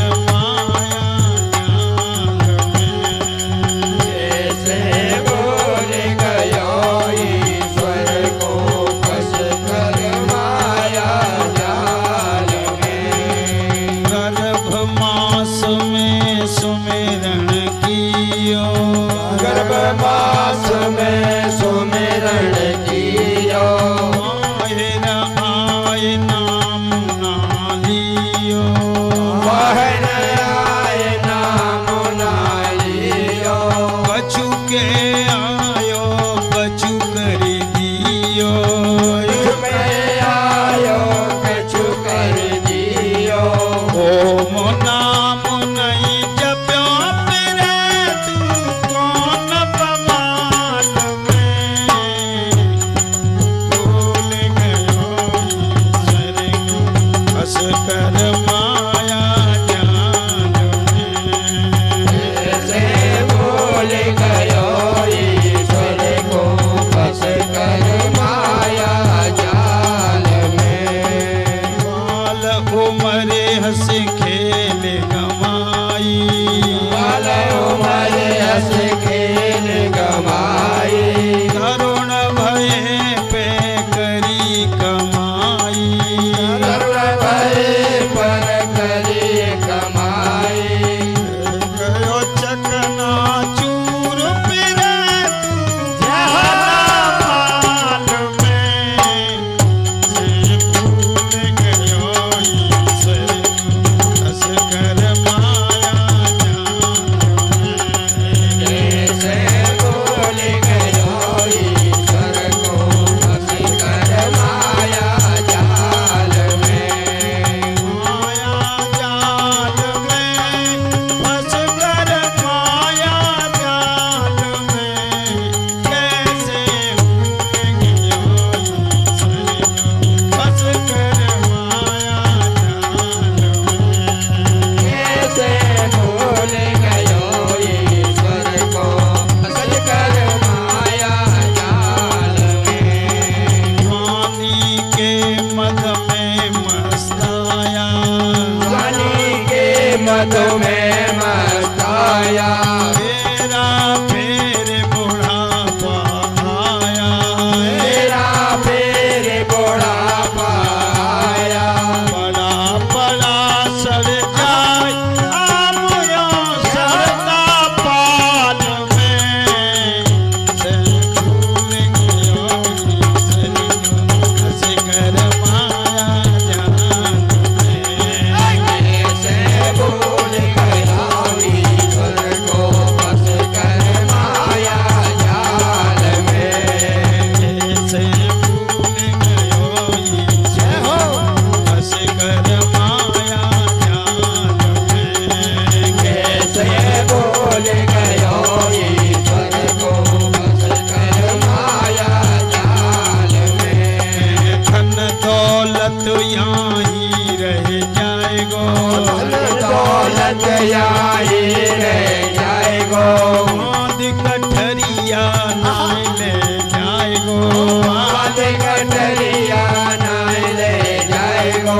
आई ले जाए गो बांध कठरिया नाय ले जाए गो बांध कटरिया नाय ले जाए गो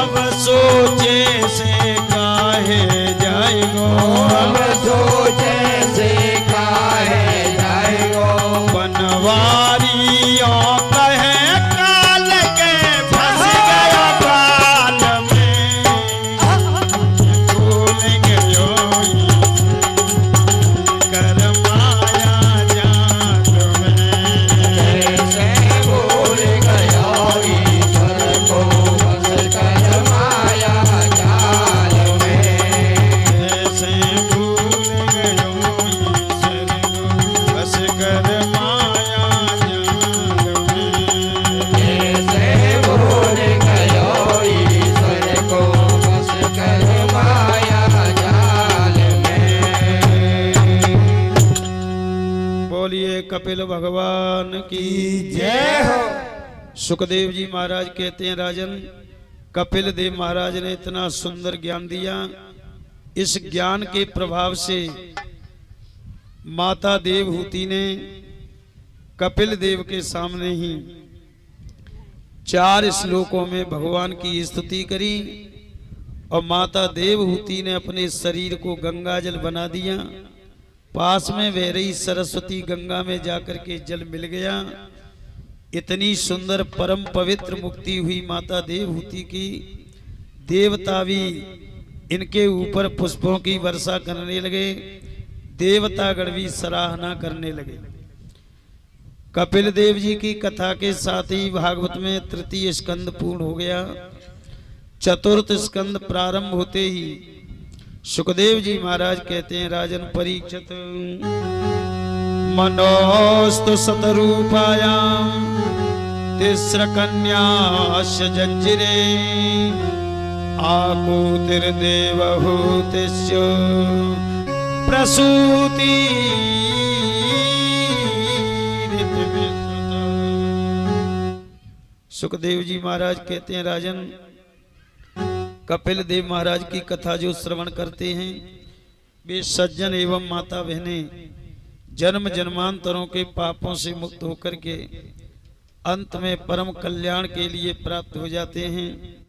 अब सोचे से काहे जाए गो अब सोचे से काहे जाए गो बनवारियों कहे काल के फंस गया काल में भूल गयो कर माया जात में कैसे भूल गया ईश्वर को बस कर माया जाल में ऐसे भूल गयो ईश्वर को बस कर माया जाल में कैसे भूल गया ईश्वर को बस कर माया जाल में। बोलिए कपिल भगवान की जय हो। सुखदेव जी महाराज कहते हैं राजन, कपिल देव महाराज ने इतना सुंदर ज्ञान दिया, इस ज्ञान के प्रभाव से माता देवहूति ने कपिल देव के सामने ही 4 श्लोकों में भगवान की स्तुति करी और माता देवहूति ने अपने शरीर को गंगा जल बना दिया। पास में बह रही सरस्वती गंगा में जाकर के जल मिल गया। इतनी सुंदर परम पवित्र मुक्ति हुई माता देवहूति की। देवता भी इनके ऊपर पुष्पों की वर्षा करने लगे, देवतागण भी सराहना करने लगे। कपिल देव जी की कथा के साथ ही भागवत में तृतीय स्कंद पूर्ण हो गया। चतुर्थ स्कंद प्रारंभ होते ही सुखदेव जी महाराज कहते हैं राजन परीक्षित, मनोस्तु शतरूपायां तिस्र कन्यास्य जज्जिरे आकूतिर्देवहूतिस्य प्रसूति। सुखदेव जी महाराज कहते हैं राजन, कपिल देव महाराज की कथा जो श्रवण करते हैं वे सज्जन एवं माता बहनें जन्म जन्मांतरों के पापों से मुक्त होकर के अंत में परम कल्याण के लिए प्राप्त हो जाते हैं।